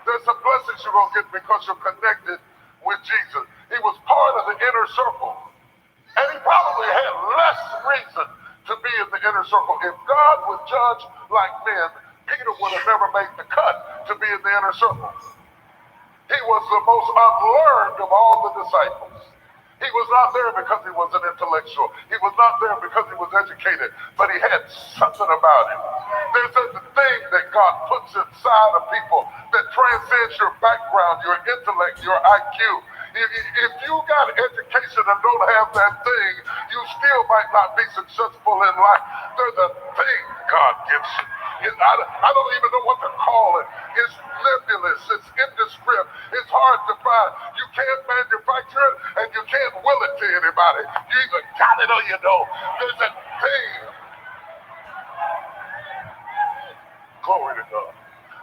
There's some blessings you're going to get because you're connected with Jesus. He was part of the inner circle, and he probably had less reason to be in the inner circle. If God would judge like men, Peter would have never made the cut to be in the inner circle. He was the most unlearned of all the disciples. He was not there because he was an intellectual. He was not there because he was educated, but he had something about him. There's a thing that God puts inside of people that transcends your background, your intellect, your IQ. If you got education and don't have that thing, you still might not be successful in life. There's a thing God gives you. I don't even know what to call it. It's nebulous. It's indescript. It's hard to find. You can't manufacture it, and you can't will it to anybody. You either got it or you don't. There's a thing. Glory to God.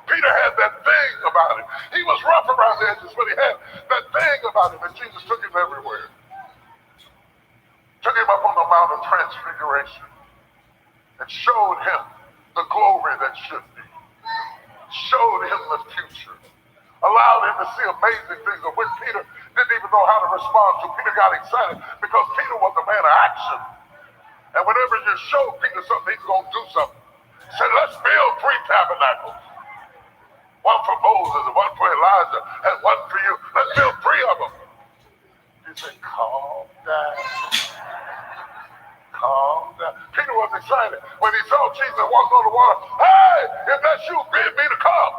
Peter had that thing about him. He was rough around the edges, but he had that thing about him, and Jesus took him everywhere. Took him up on the Mount of Transfiguration and showed him the glory that should be. Showed him the future. Allowed him to see amazing things of which Peter didn't even know how to respond to. Peter got excited because Peter was a man of action. And whenever you show Peter something, he's going to do something. He said, let's build 3 tabernacles. One for Moses, and one for Elijah, and one for you. Let's build 3 of them. He said, calm down. Calm down. Peter was excited when he saw Jesus walking on the water. Hey, if that's you, bid me to come.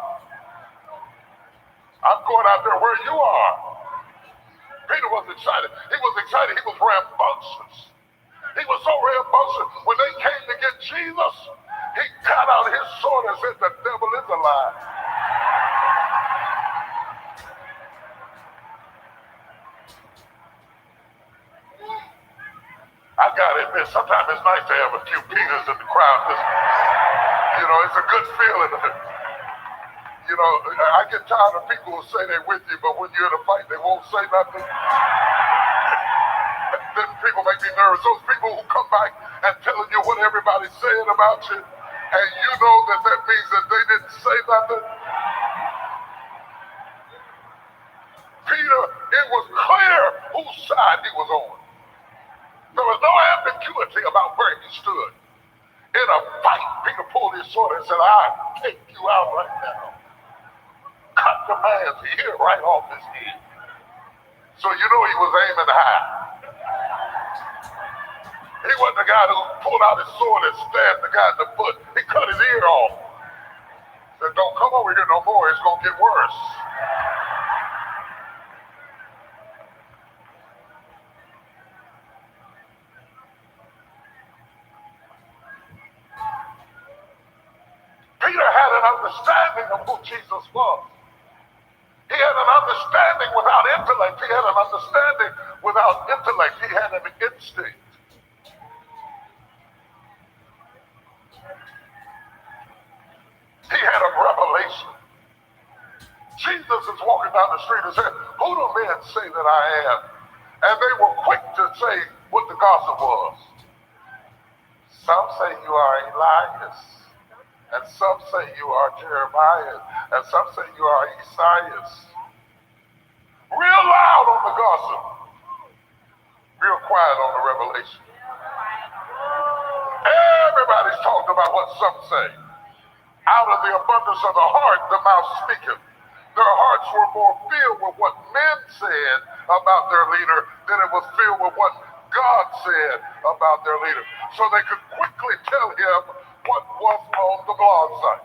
I'm going out there where you are. Peter was excited. He was excited. He was rambunctious. He was so rambunctious. When they came to get Jesus, he got out his sword and said, the devil is a lie. I gotta admit, sometimes it's nice to have a few Peters in the crowd. It's a good feeling. You know, I get tired of people who say they're with you, but when you're in a fight, they won't say nothing. Then people make me nervous. Those people who come back and telling you what everybody's saying about you, and you know that that means that they didn't say nothing. Peter, it was clear whose side he was on. There was no ambiguity about where he stood. In a fight, Peter pulled his sword and said, I'll take you out right now. Cut the man's ear right off his head. So you know he was aiming high. He wasn't the guy who pulled out his sword and stabbed the guy in the foot. He cut his ear off. Said, don't come over here no more, it's gonna get worse. Peter had an understanding of who Jesus was. He had an understanding without intellect. He had an understanding without intellect. He had an instinct. He had a revelation. Jesus is walking down the street and said, who do men say that I am? And they were quick to say what the gossip was. Some say you are Elias, and some say you are Jeremiah, and some say you are Isaiah. Real loud on the gossip, real quiet on the revelation. Everybody's talking about what some say. Out of the abundance of the heart, the mouth speaketh. Their hearts were more filled with what men said about their leader than it was filled with what God said about their leader. So they could quickly tell him what was on the blog site.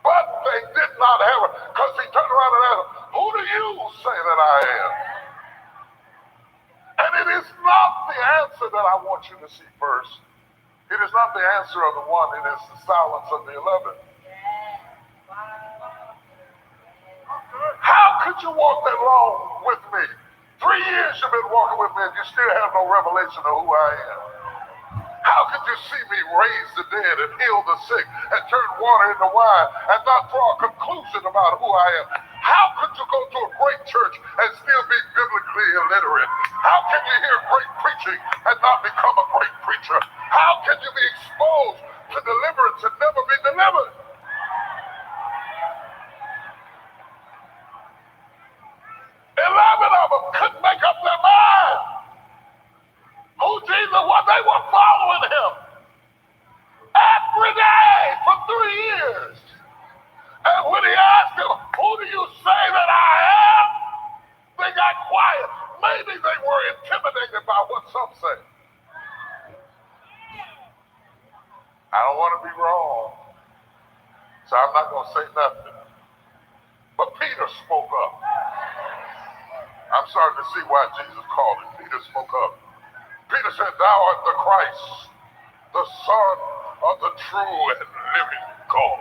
But they did not have it, because he turned around and asked, who do you say that I am? And it is not the answer that I want you to see first. It is not the answer of the one, it is the silence of the 11. How could you walk that long with me? 3 years you've been walking with me and you still have no revelation of who I am. How could you see me raise the dead and heal the sick and turn water into wine and not draw a conclusion about who I am? How could you go to a great church and still be biblically illiterate? How can you hear great preaching and not become a great preacher? How can you be exposed to deliverance and never be delivered? 11 of them couldn't make up their mind who Jesus was. They were following him every day for 3 years. And when he asked them, who do you say that I am? They got quiet. Maybe they were intimidated by what some say. I don't want to be wrong, so I'm not going to say nothing. But Peter spoke up. I'm starting to see why Jesus called him. Peter spoke up. Peter said, thou art the Christ, the Son of the true and living God.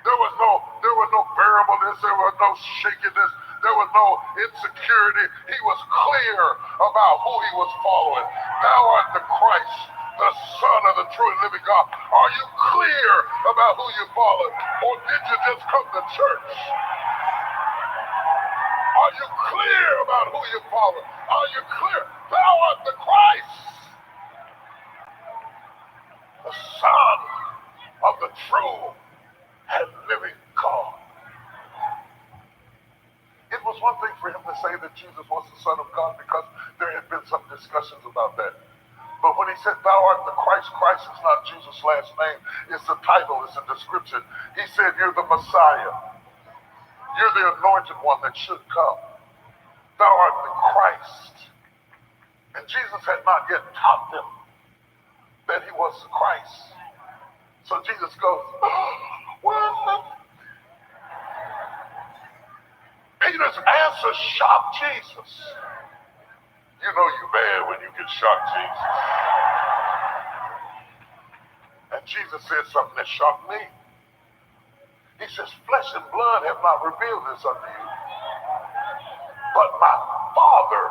There was no variableness, there was no shakiness, there was no insecurity. He was clear about who he was following. Thou art the Christ, the Son of the true and living God. Are you clear about who you follow? Or did you just come to church? Are you clear about who you follow? Are you clear? Thou art the Christ, the Son of the true and living God. It was one thing for him to say that Jesus was the Son of God because there had been some discussions about that. But when he said, thou art the Christ, Christ is not Jesus' last name. It's the title, it's a description. He said, you're the Messiah. You're the anointed one that should come. Thou art the Christ. And Jesus had not yet taught them that he was the Christ. So Jesus goes, well, Peter's answer shocked Jesus. You know you bad when you get shocked, Jesus. And Jesus said something that shocked me. He says, flesh and blood have not revealed this unto you, but my Father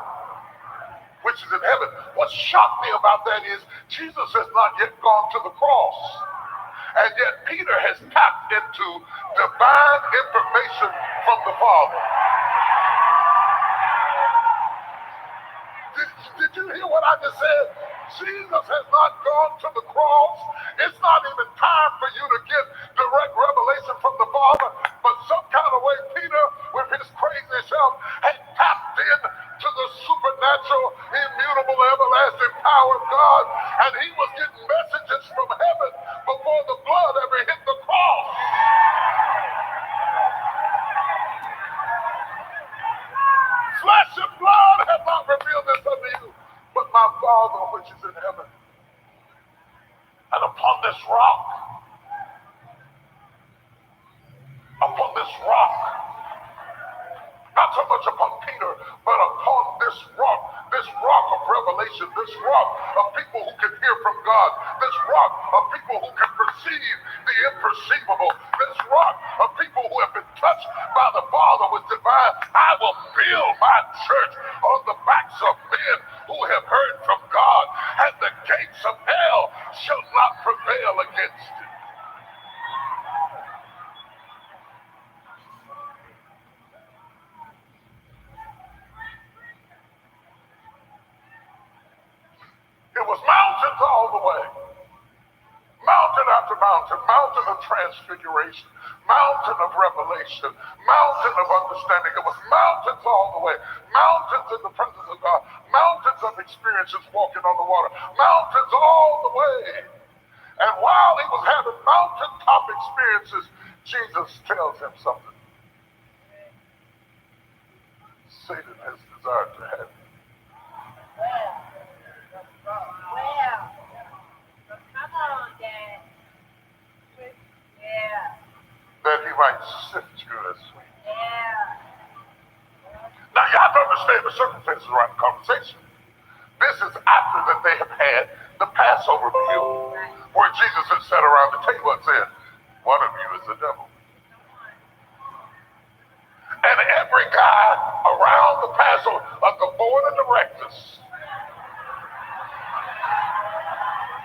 which which is in heaven. What shocked me about that is Jesus has not yet gone to the cross. And yet Peter has tapped into divine information from the Father. Did you hear what I just said? Jesus has not gone to the cross. It's not even time for you to get direct revelation from the Father. But some kind of way, Peter, with his crazy self, had tapped into the supernatural, immutable, everlasting power of God. And he was getting messages from heaven before the blood ever hit the cross. Flesh and blood have not revealed this unto you, but my Father which is in heaven. And upon this rock, not so much upon Peter, but upon this rock of revelation, this rock of people who can hear from God, this rock of people who can perceive the imperceivable, this rock of people who have been touched by the Father with divine, I will build my church on the backs of men who have heard from God, and the gates of hell shall not prevail against it. It was mountains all the way. Mountain after mountain, mountain of transfiguration, mountain of revelation, mountain of understanding. It was mountains all the way. Mountains in the presence of God, mountains of experiences walking on the water, mountains all the way. And while he was having mountaintop experiences, Jesus tells him something. Satan has desired to have you. That he might sift you as wheat. Now you have to understand the circumstances around the conversation. This is after that they have had the Passover meal, where Jesus had sat around the table and said, one of you is the devil. And every guy around the Passover, of the board of directors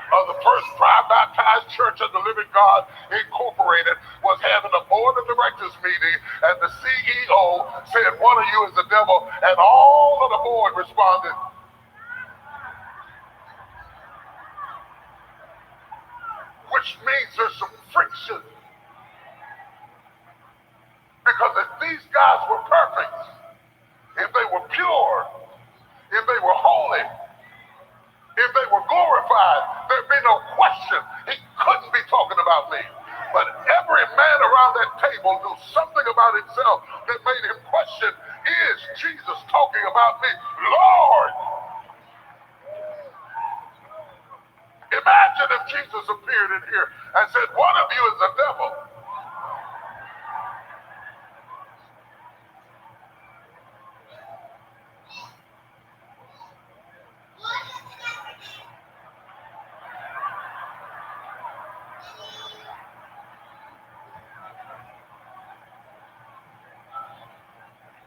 of the First Tri Baptized Church of the Living God Incorporated, was having a board of directors meeting, and the CEO said, one of you is the devil, and all of the board responded, which means there's some friction. Because if these guys were perfect, if they were pure, if they were holy, if they were glorified, there'd be no question he couldn't be talking about me. But every man around that table knew something about himself that made him question, is Jesus talking about me? Lord! Imagine if Jesus appeared in here and said, one of you is the devil.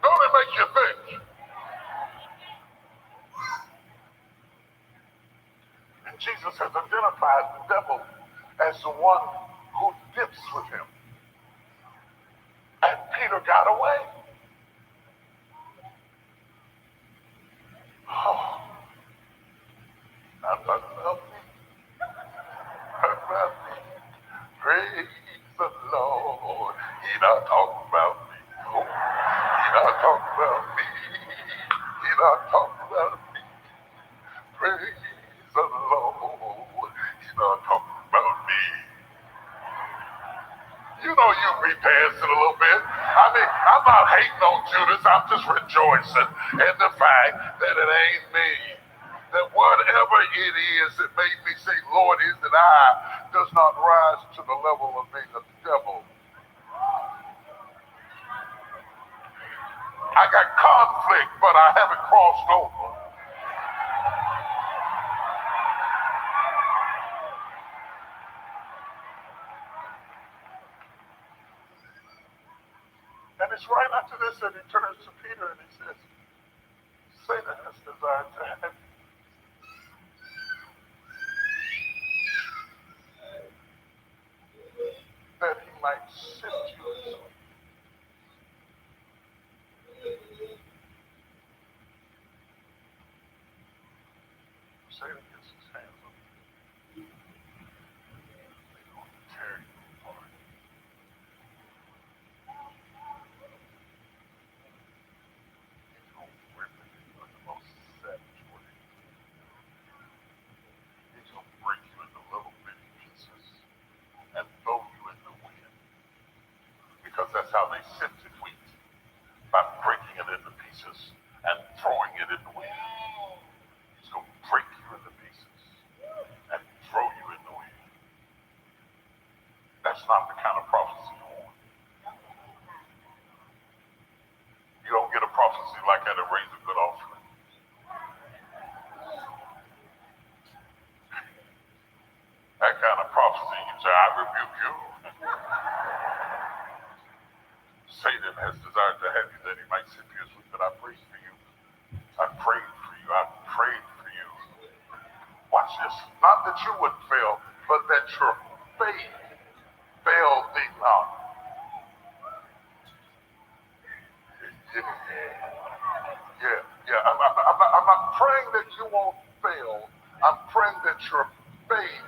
Don't it make you think? And Jesus has identified the devil as the one who dips with him. And Peter got away. Oh, I love me. I love me. Praise the Lord. He not talking about me. Oh, he not talking about me. He not talking about me. Praise the Lord. He not talking about me. You know you be dancing a little bit. I mean, I'm not hating on Judas. I'm just rejoicing in the fact that it ain't me. That whatever it is that made me say, Lord, is it I, does not rise to the level of being a devil. I got conflict, but I haven't crossed over. And it's right after this that he turns to Peter and he says, Satan has desired to have you. That's not the kind of prophecy you want. You don't get a prophecy like that to raise a good offering. That kind of prophecy, you say, I rebuke you. Satan has desired to have you that he might sift you as wheat, but I prayed for you. I prayed for you. I prayed for you. Watch this. Not that you would fail, but that your faith fail thee not. Yeah. I'm not praying that you won't fail. I'm praying that your faith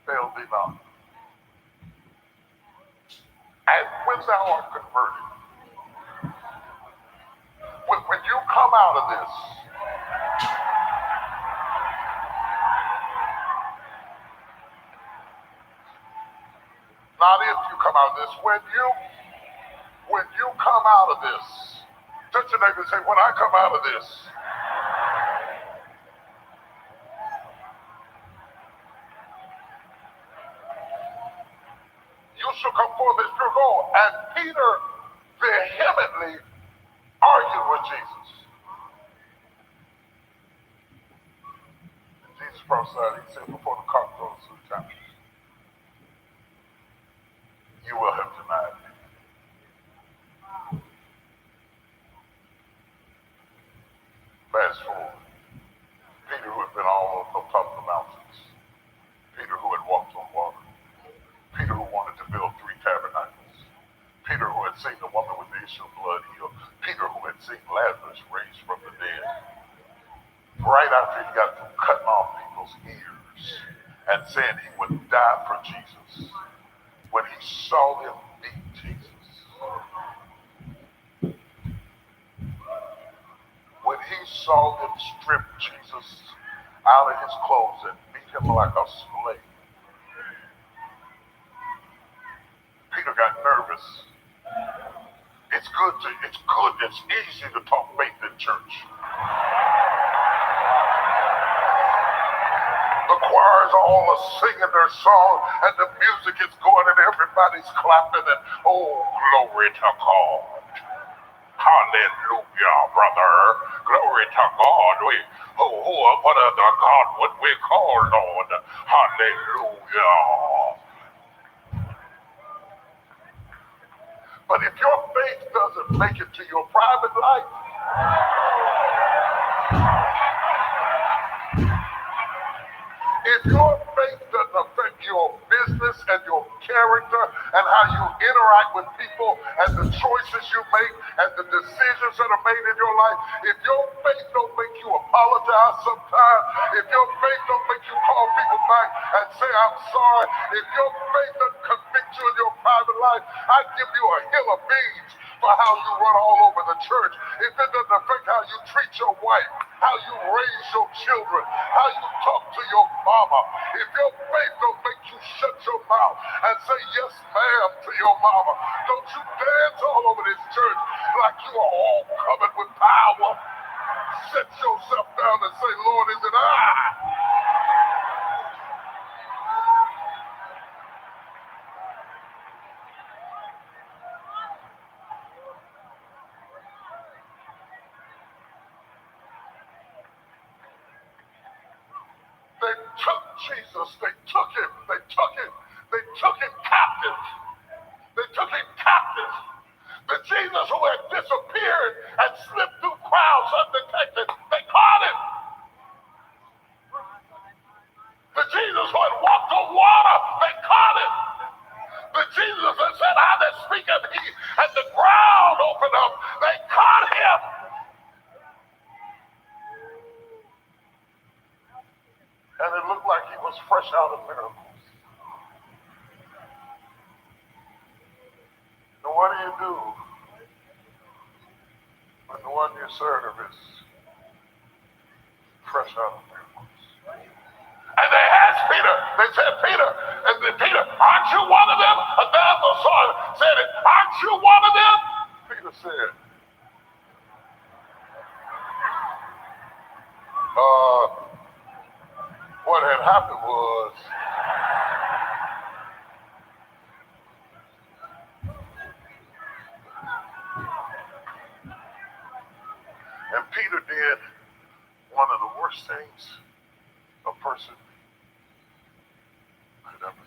fail thee not. And when thou art converted, when you come out of this, not if you come out of this, when you come out of this, touch your neighbor and say, when I come out of this, you shall come forth as pure gold. And Peter vehemently argued with Jesus. And Jesus prophesied, he said, before the cock crows 3 times, you will have denied me. Fast forward. Peter, who had been all on top of the mountains. Peter, who had walked on water. Peter, who wanted to build 3 tabernacles. Peter, who had seen the woman with the issue of blood healed. Peter, who had seen Lazarus raised from the dead. Right after he got through cutting off people's ears and saying he would die for Jesus, when he saw them beat Jesus, when he saw them strip Jesus out of his clothes and beat him like a slave, Peter got nervous. It's easy to talk faith in church. The choirs all are singing their song and the music is going and everybody's clapping and oh, glory to God. Hallelujah, brother. Glory to God. What other God would we call, Lord? Hallelujah. But if your faith doesn't make it to your private life, if your faith doesn't affect your business and your character and how you interact with people and the choices you make and the decisions that are made in your life, if your faith don't make you apologize sometimes, if your faith don't make you call people back and say, I'm sorry, if your faith doesn't convict you in your private life, I give you a hill of beans for how you run all over the church. If it doesn't affect how you treat your wife, how you raise your children, how you talk to your mama, if your faith don't make you shut your mouth and say yes ma'am to your mama, don't you dance all over this church like you are all covered with power. Sit yourself down and say, Lord, is it I? They took Jesus, they took him captive. They took him captive. The Jesus who had disappeared and slipped through crowds undetected, they caught him. The Jesus who had walked on water, they caught him. The Jesus that said, I that speak of he, and the ground opened up, they caught him. And it looked like he was fresh out of miracles. And what do when the one you serve is fresh out of miracles? And they asked Peter, they said, Peter, aren't you one of them? Another son said it, aren't you one of them? Peter said, what had happened was things a person could ever do.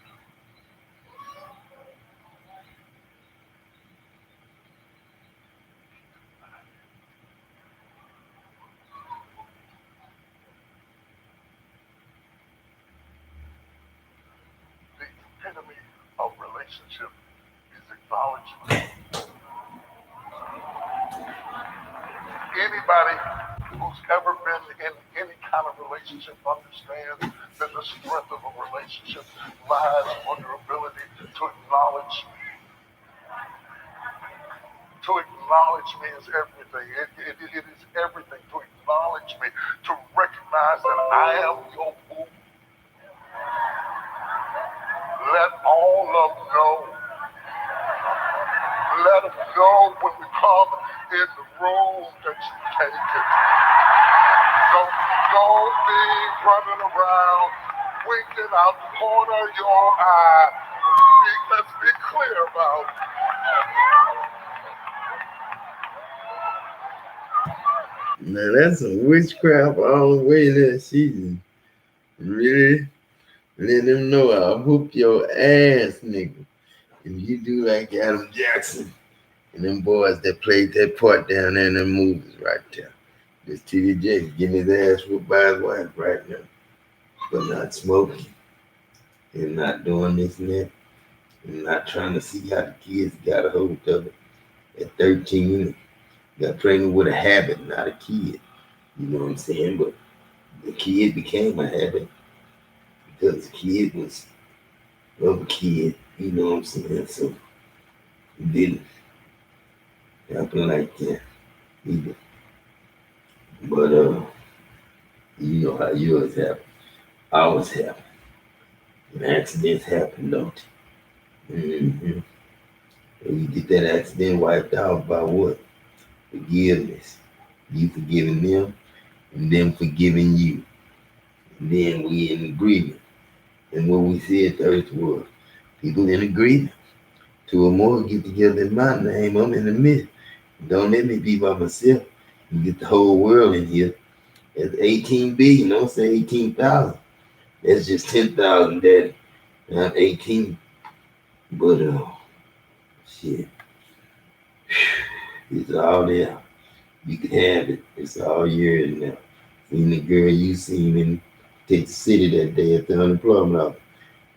The epitome of relationship is acknowledgement. Anybody who's ever been in any kind of relationship understands that the strength of a relationship lies on your ability to acknowledge me. To acknowledge me is everything. It is everything to acknowledge me, to recognize that I am your boo. Let all of them know. Let them know when we come in the room that you take it. Don't be running around winking out the corner of your eye. Let's be clear about it. Now that's some witchcraft all the way that season. Really? Let them know I'll whoop your ass, nigga. If you do like Adam Jackson and them boys that played that part down there in them movies right there. This TDJ getting his ass whooped by his wife right now. But not smoking and not doing this and that. And not trying to see how the kids got a hold of it. At 13, got pregnant with a habit, not a kid. You know what I'm saying? But the kid became a habit because the kid was of a kid. You know what I'm saying? So it didn't happen like that either. But you know how yours happen. Ours happen. And accidents happen, don't they? Mm-hmm. And you get that accident wiped out by what? Forgiveness. You forgiving them and them forgiving you. And then we in agreement. And what we said first was people in agreement. Two or more get together in my name, I'm in the midst. Don't let me be by myself. You get the whole world in here. That's 18 billion, don't say 18,000. That's just 10,000, daddy. Not 18. But shit. It's all there. You can have it. It's all yours now. Seen the girl you seen in take the city that day at the unemployment office.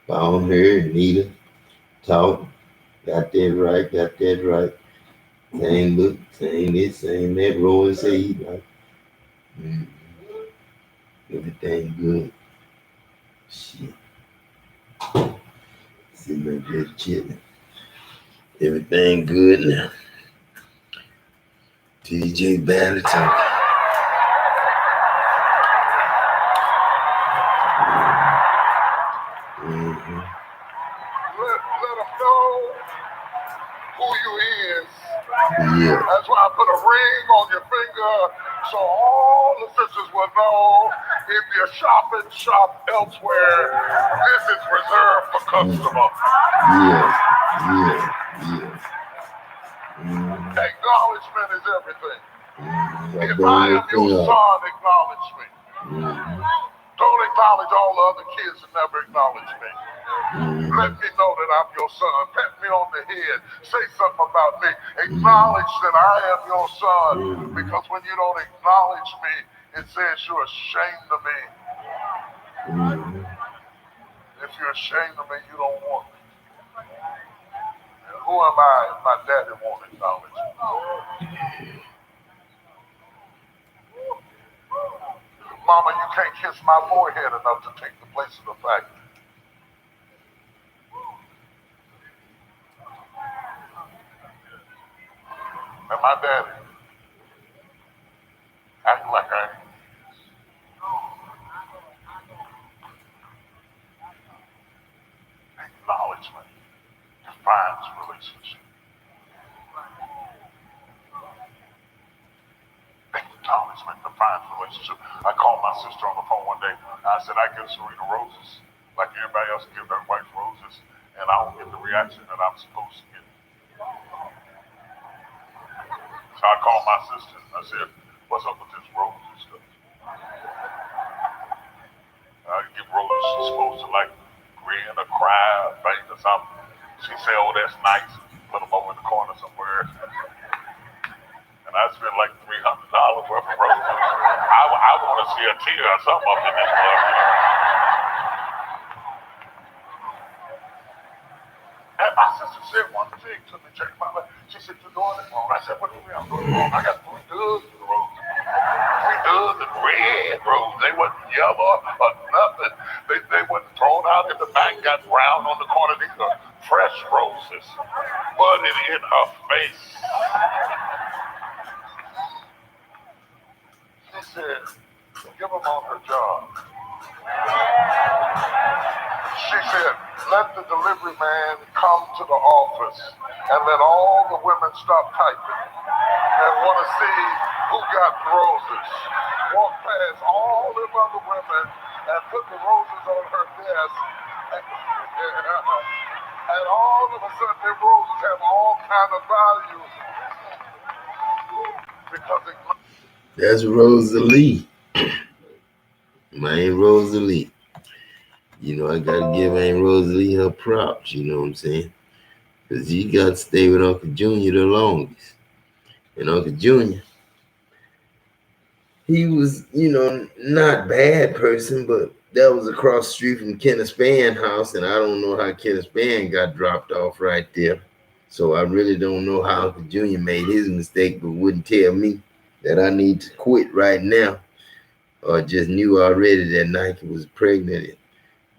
Found her, Anita, talked, got that right. Same look, same this, same that. Rowan say he right. Everything good. Shit. Sitting there just chilling. Everything good now. TJ Barry talking. Mm-hmm. Let them know who you is. Yeah. That's why I put a ring on your finger so all the sisters will know if you're shopping, shop elsewhere. This is reserved for customer. Yeah. Acknowledgement is everything. If I I am your son, acknowledge me. Don't acknowledge all the other kids and never acknowledge me. Let me know that I'm your son. Pat me on the head. Say something about me. Acknowledge that I am your son. Because when you don't acknowledge me, it says you're ashamed of me. If you're ashamed of me, you don't want me. And who am I if my daddy won't acknowledge me? Mama, you can't kiss my forehead enough to take the place of the fact. And my daddy act like I ain't. Acknowledgement defines relationship. Acknowledgement defines relationship. I called my sister on the phone one day. I said, I give Serena roses like everybody else give their wife roses, and I don't get the reaction that I'm supposed to get. So I called my sister. I said, what's up with this roses stuff? she's supposed to like grin or cry or faint or something. She say, "Oh, that's nice." Put them over in the corner somewhere. And I spent like $300 worth of roses. I want to see a tear or something up in this mug. And my sister said one thing to me, check my life. She said, "You're doing it wrong." I said, "What do you mean I'm doing it wrong? I got 3 dozen of roses. 3 dozen red roses. They wasn't yellow or nothing. They wasn't thrown out in the back, got brown on the corner. These are fresh roses. Budded in her face." She said, "Give them on her job." She said, "Let the delivery man come to the office and let all the women stop typing and want to see who got roses. Walk past all them other women and put the roses on her desk. And all of a sudden, their roses have all kind of value because it." That's Rosalie. My Aunt Rosalie. You know, I gotta give Aunt Rosalie her props, you know what I'm saying? Because he got to stay with Uncle Junior the longest. And Uncle Junior, he was, you know, not bad person, but that was across the street from Kenneth Spann house, and I don't know how Kenneth Spann got dropped off right there. So I really don't know how Uncle Junior made his mistake, but wouldn't tell me that I need to quit right now, or just knew already that Nike was pregnant and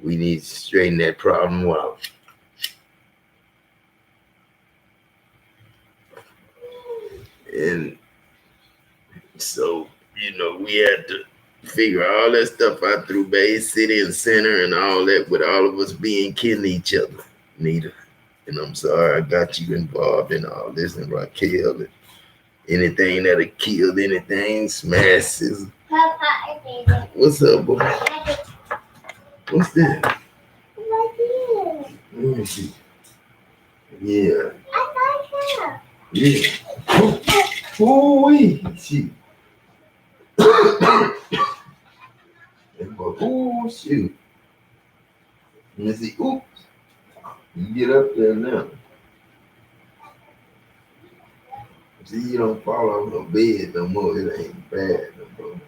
we need to straighten that problem out. And so, you know, we had to figure all that stuff out through Bay City and Center and all that, with all of us being killing each other, Nita. And I'm sorry I got you involved in all this, and Raquel, and anything that'll kill anything, smash scissors. What's up, boy? What's that? Let me see. Yeah. Yeah. Oh, shoot. Oh, shoot. Let me see. Oops. You get up there now. See, you don't fall off no bed no more. It ain't bad no more.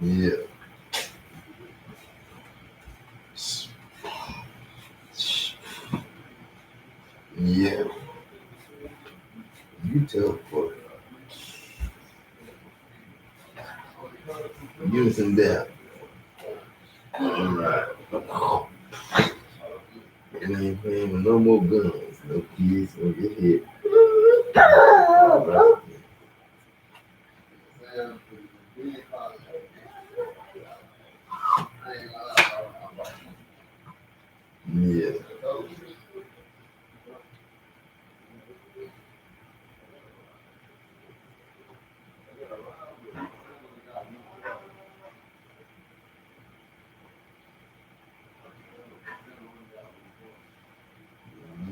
Yeah. Yeah. You tell for it. Use them down. All right. And I ain't playing with no more guns. No kids gonna get hit. All right. Yeah.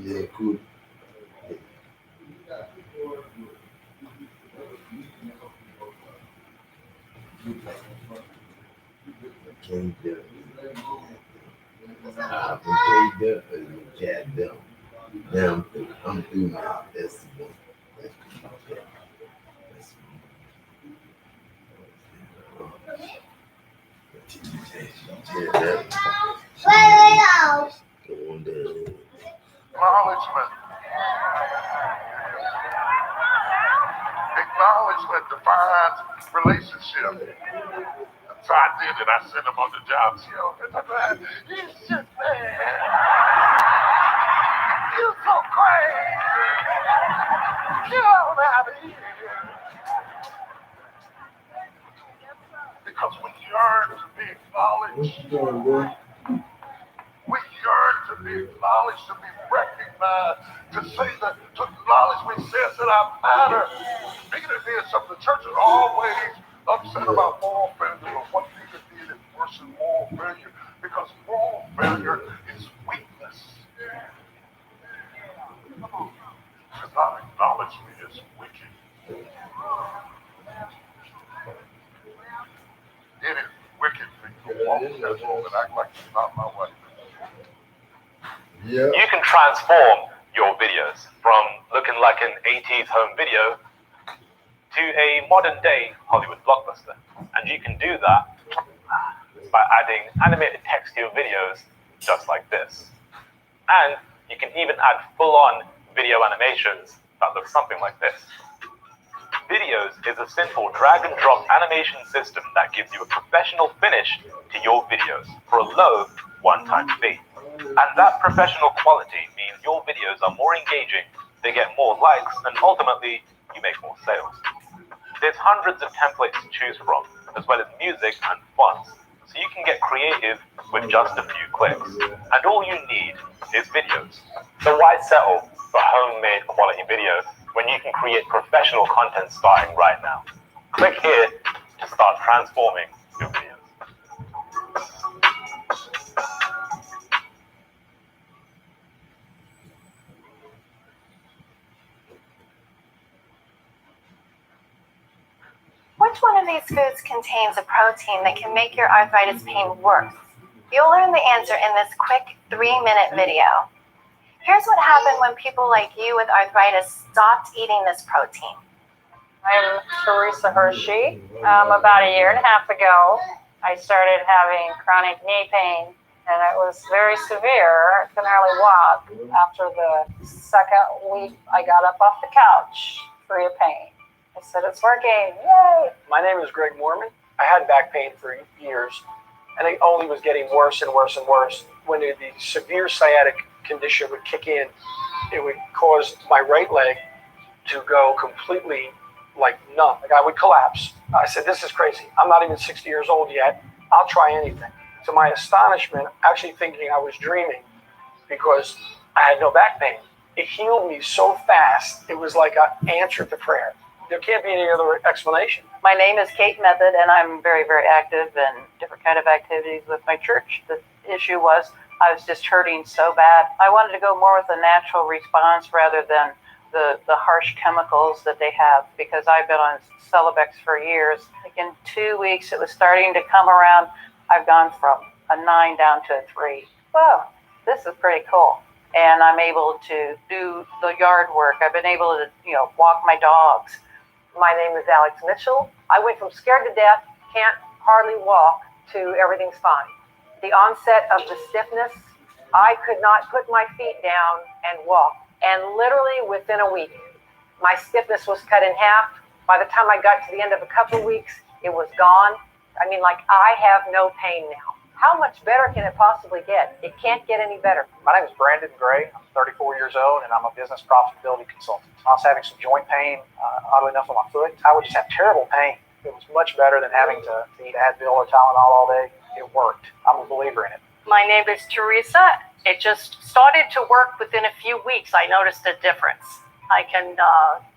Yeah, cool. Can't do it. I can do it. You can't do it. Now I'm through now. That's the one. That's Acknowledgement. Acknowledgement defines relationship. So I did it. I sent him on the job. He's just man. You're so crazy. Get on out of here. Because we yearn to be acknowledged. We yearn to be acknowledged, to be recognized, to say that, to acknowledge we sense that I matter. Speaking of this, some of the church is always upset about moral failure, or what people did is worse than moral failure, because moral failure is weakness. To not acknowledge me is wicked. transform and act like she's not my wife. Yeah. You can transform your videos from looking like an 80s home video to a modern day Hollywood blockbuster. And you can do that by adding animated text to your videos just like this. And you can even add full-on video animations that look something like this. Videos is a simple drag and drop animation system that gives you a professional finish to your videos for a low one-time fee. And that professional quality means your videos are more engaging, they get more likes, and ultimately you make more sales. There's hundreds of templates to choose from, as well as music and fonts, so you can get creative with just a few clicks. And all you need is videos. So why settle for homemade quality videos when you can create professional content starting right now? Click here to start transforming your videos. Which one of these foods contains a protein that can make your arthritis pain worse? You'll learn the answer in this quick 3-minute video. Here's what happened when people like you with arthritis stopped eating this protein. I'm Teresa Hershey. About a year and a half ago, I started having chronic knee pain, and it was very severe. I couldn't hardly walk. After the second week, I got up off the couch, free of pain. I said, it's working, yay! My name is Greg Mormon. I had back pain for years, and it only was getting worse and worse and worse. When the severe sciatic condition would kick in, it would cause my right leg to go completely like numb. Like I would collapse. I said, this is crazy. I'm not even 60 years old yet. I'll try anything. To my astonishment, actually thinking I was dreaming because I had no back pain. It healed me so fast. It was like an answer to prayer. There can't be any other explanation. My name is Kate Method, and I'm very, very active in different kind of activities with my church. The issue was I was just hurting so bad. I wanted to go more with a natural response rather than the harsh chemicals that they have, because I've been on Celebex for years. Like in 2 weeks, it was starting to come around. I've gone from a 9 down to a 3. Whoa, this is pretty cool. And I'm able to do the yard work. I've been able to, walk my dogs. My name is Alex Mitchell. I went from scared to death, can't hardly walk, to everything's fine. The onset of the stiffness, I could not put my feet down and walk. And literally within a week, my stiffness was cut in half. By the time I got to the end of a couple of weeks, it was gone. I mean, like, I have no pain now. How much better can it possibly get? It can't get any better. My name is Brandon Gray. I'm 34 years old, and I'm a business profitability consultant. I was having some joint pain, oddly enough, on my foot. I would just have terrible pain. It was much better than having to eat Advil or Tylenol all day. It worked. I'm a believer in it. My name is Teresa. It just started to work within a few weeks. I noticed a difference. I can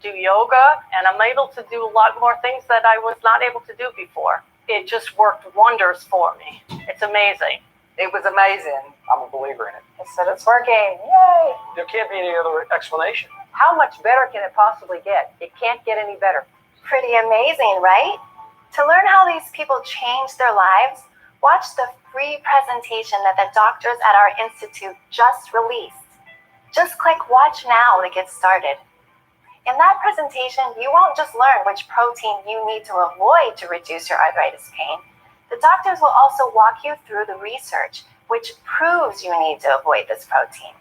do yoga, and I'm able to do a lot more things that I was not able to do before. It just worked wonders for me. It's amazing. It was amazing. I'm a believer in it. I said, it's working, yay! There can't be any other explanation. How much better can it possibly get? It can't get any better. Pretty amazing, right? To learn how these people changed their lives, watch the free presentation that the doctors at our institute just released. Just click Watch Now to get started. In that presentation, you won't just learn which protein you need to avoid to reduce your arthritis pain. The doctors will also walk you through the research, which proves you need to avoid this protein.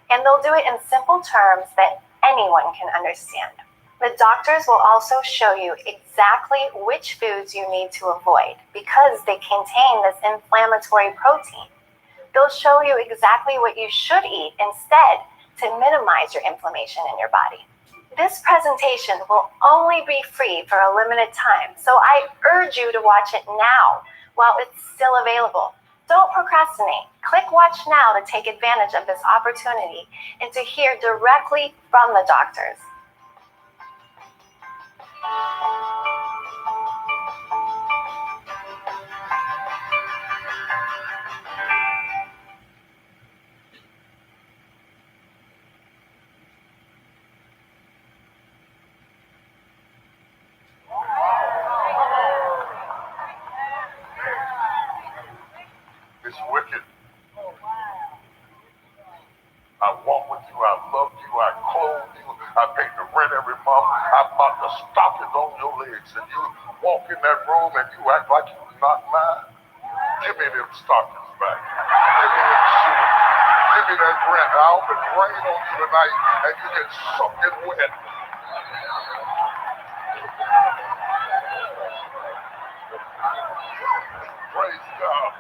And they'll do it in simple terms that anyone can understand. The doctors will also show you exactly which foods you need to avoid because they contain this inflammatory protein. They'll show you exactly what you should eat instead to minimize your inflammation in your body. This presentation will only be free for a limited time, so I urge you to watch it now while it's still available. Don't procrastinate. Click Watch Now to take advantage of this opportunity and to hear directly from the doctors. is wicked. I walk with you, I love you, I clothe you, I pay the rent every month, I bought the stockings on your legs, and you walk in that room and you act like you're not mine. Give me them stockings back. Give me them shoes. Give me that rent. I open rain on you tonight and you get soaking wet. Praise God.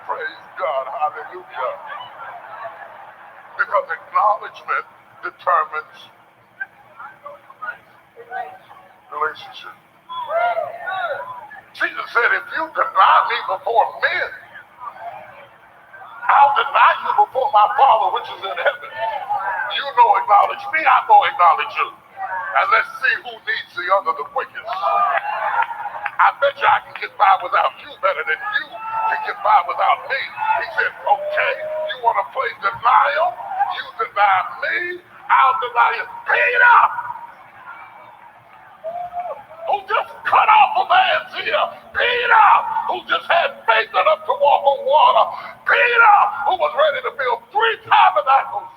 Praise God. Hallelujah. Because acknowledgement determines relationship. Jesus said, if you deny me before men, I'll deny you before my Father which is in heaven. You know acknowledge me, I know acknowledge you. And let's see who needs the other the quickest. I bet you I can get by without you better than you can get by without me. He said, okay, you want to play denial? You deny me, I'll deny you. Peter, who just cut off a man's ear. Peter, who just had faith enough to walk on water. Peter, who was ready to build 3 tabernacles.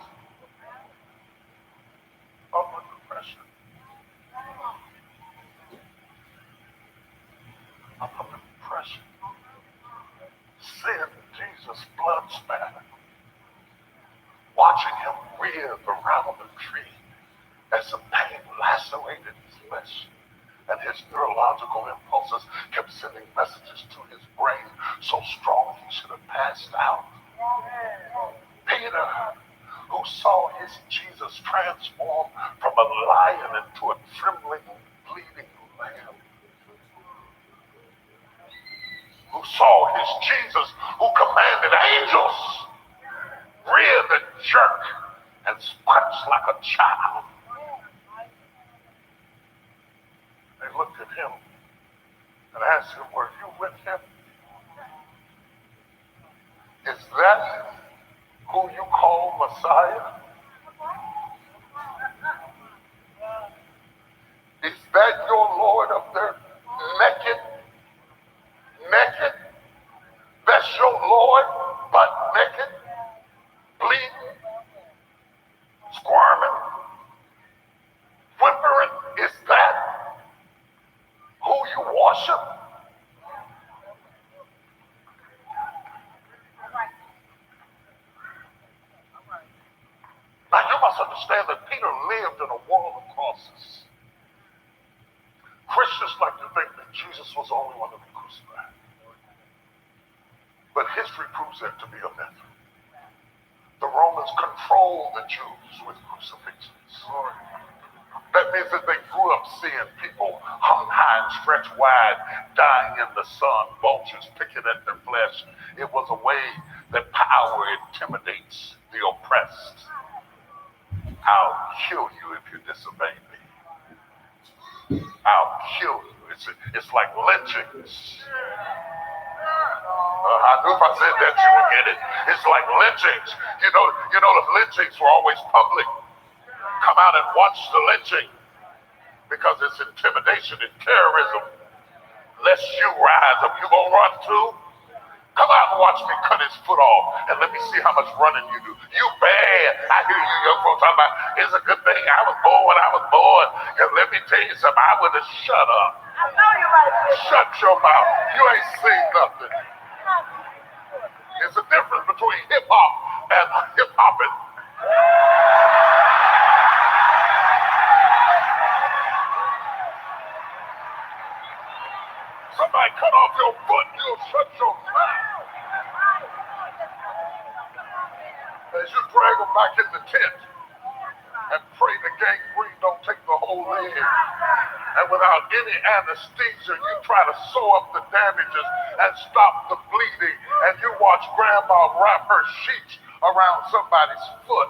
Under the pressure. Under the pressure. Sin, Jesus' blood spatter. Watching him writhe around the tree as the pain lacerated his flesh. And his neurological impulses kept sending messages to his brain so strong he should have passed out. Peter, who saw his Jesus transform from a lion into a trembling, bleeding lamb. Who saw his Jesus, who commanded angels, writhe and jerk and scratch like a child. They looked at him and asked him, were you with him? Is that who you call Messiah? Is that your Lord up there naked? Naked? That's your Lord, but naked? Bleeding? Squirming? Whimpering? Is that who you worship? Now you must understand that Peter lived in a world of crosses. Christians like to think that Jesus was the only one to be crucified. But history proves that to be a myth. The Romans controlled the Jews with crucifixions. That means that they grew up seeing people hung high and stretched wide, dying in the sun, vultures picking at their flesh. It was a way that power intimidates the oppressed. I'll kill you if you disobey me. I'll kill you. It's like lynchings. I knew if I said that you would get it. It's like lynchings. You know the lynchings were always public. Come out and watch the lynching because it's intimidation and terrorism. Lest you rise up, you gonna run too? Come out and watch me cut his foot off and let me see how much running you do. You bad. I hear you young folks talking about, it's a good thing I was born when I was born. Because let me tell you something, I would have shut up. I know you're right. Shut your mouth. You ain't seen nothing. There's a difference between hip-hop and hip-hopping. Somebody cut off your foot, you'll shut your mouth. As you drag them back in the tent and pray the gangrene don't take the whole leg. And without any anesthesia, you try to sew up the damages and stop the bleeding. And you watch grandma wrap her sheets around somebody's foot.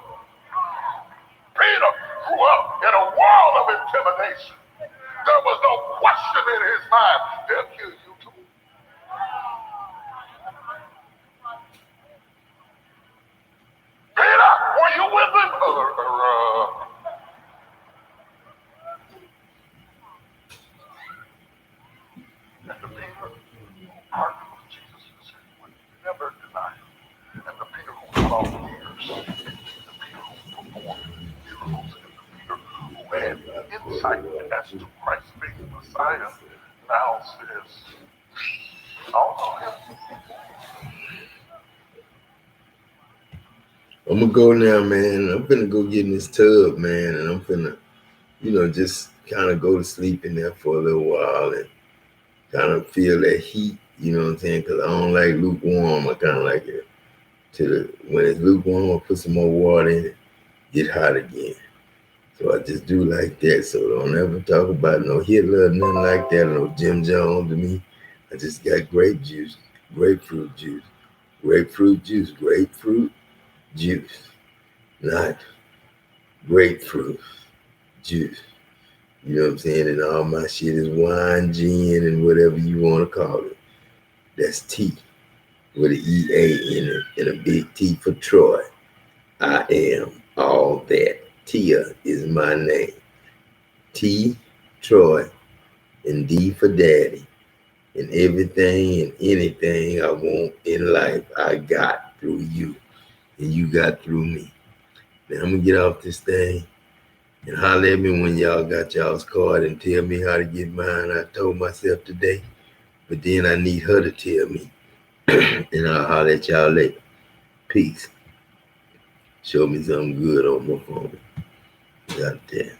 Peter grew up in a world of intimidation. There was no question in his mind, they'll kill you too. Peter, were you with him? And the Peter argued with Jesus and said, you never typecast to Christ being the Messiah now says, oh, I'm gonna go now, man. I'm finna go get in this tub, man, and I'm finna, just kind of go to sleep in there for a little while and kind of feel that heat. You know what I'm saying? Because I don't like lukewarm. I kind of like it when it's lukewarm, I put some more water in it, get hot again. So I just do like that. So don't ever talk about no Hitler or nothing like that, or no Jim Jones to me. I just got grapefruit juice, grapefruit juice, not grapefruit juice. You know what I'm saying? And all my shit is wine, gin, and whatever you want to call it. That's tea with an EA in it and a big T for Troy. I am all that. Tia is my name. T, Troy, and D for Daddy. And everything and anything I want in life, I got through you. And you got through me. Now I'm going to get off this thing and holler at me when y'all got y'all's card and tell me how to get mine. I told myself today, but then I need her to tell me. And I'll holler at y'all later. Peace. Show me something good on my phone. God damn.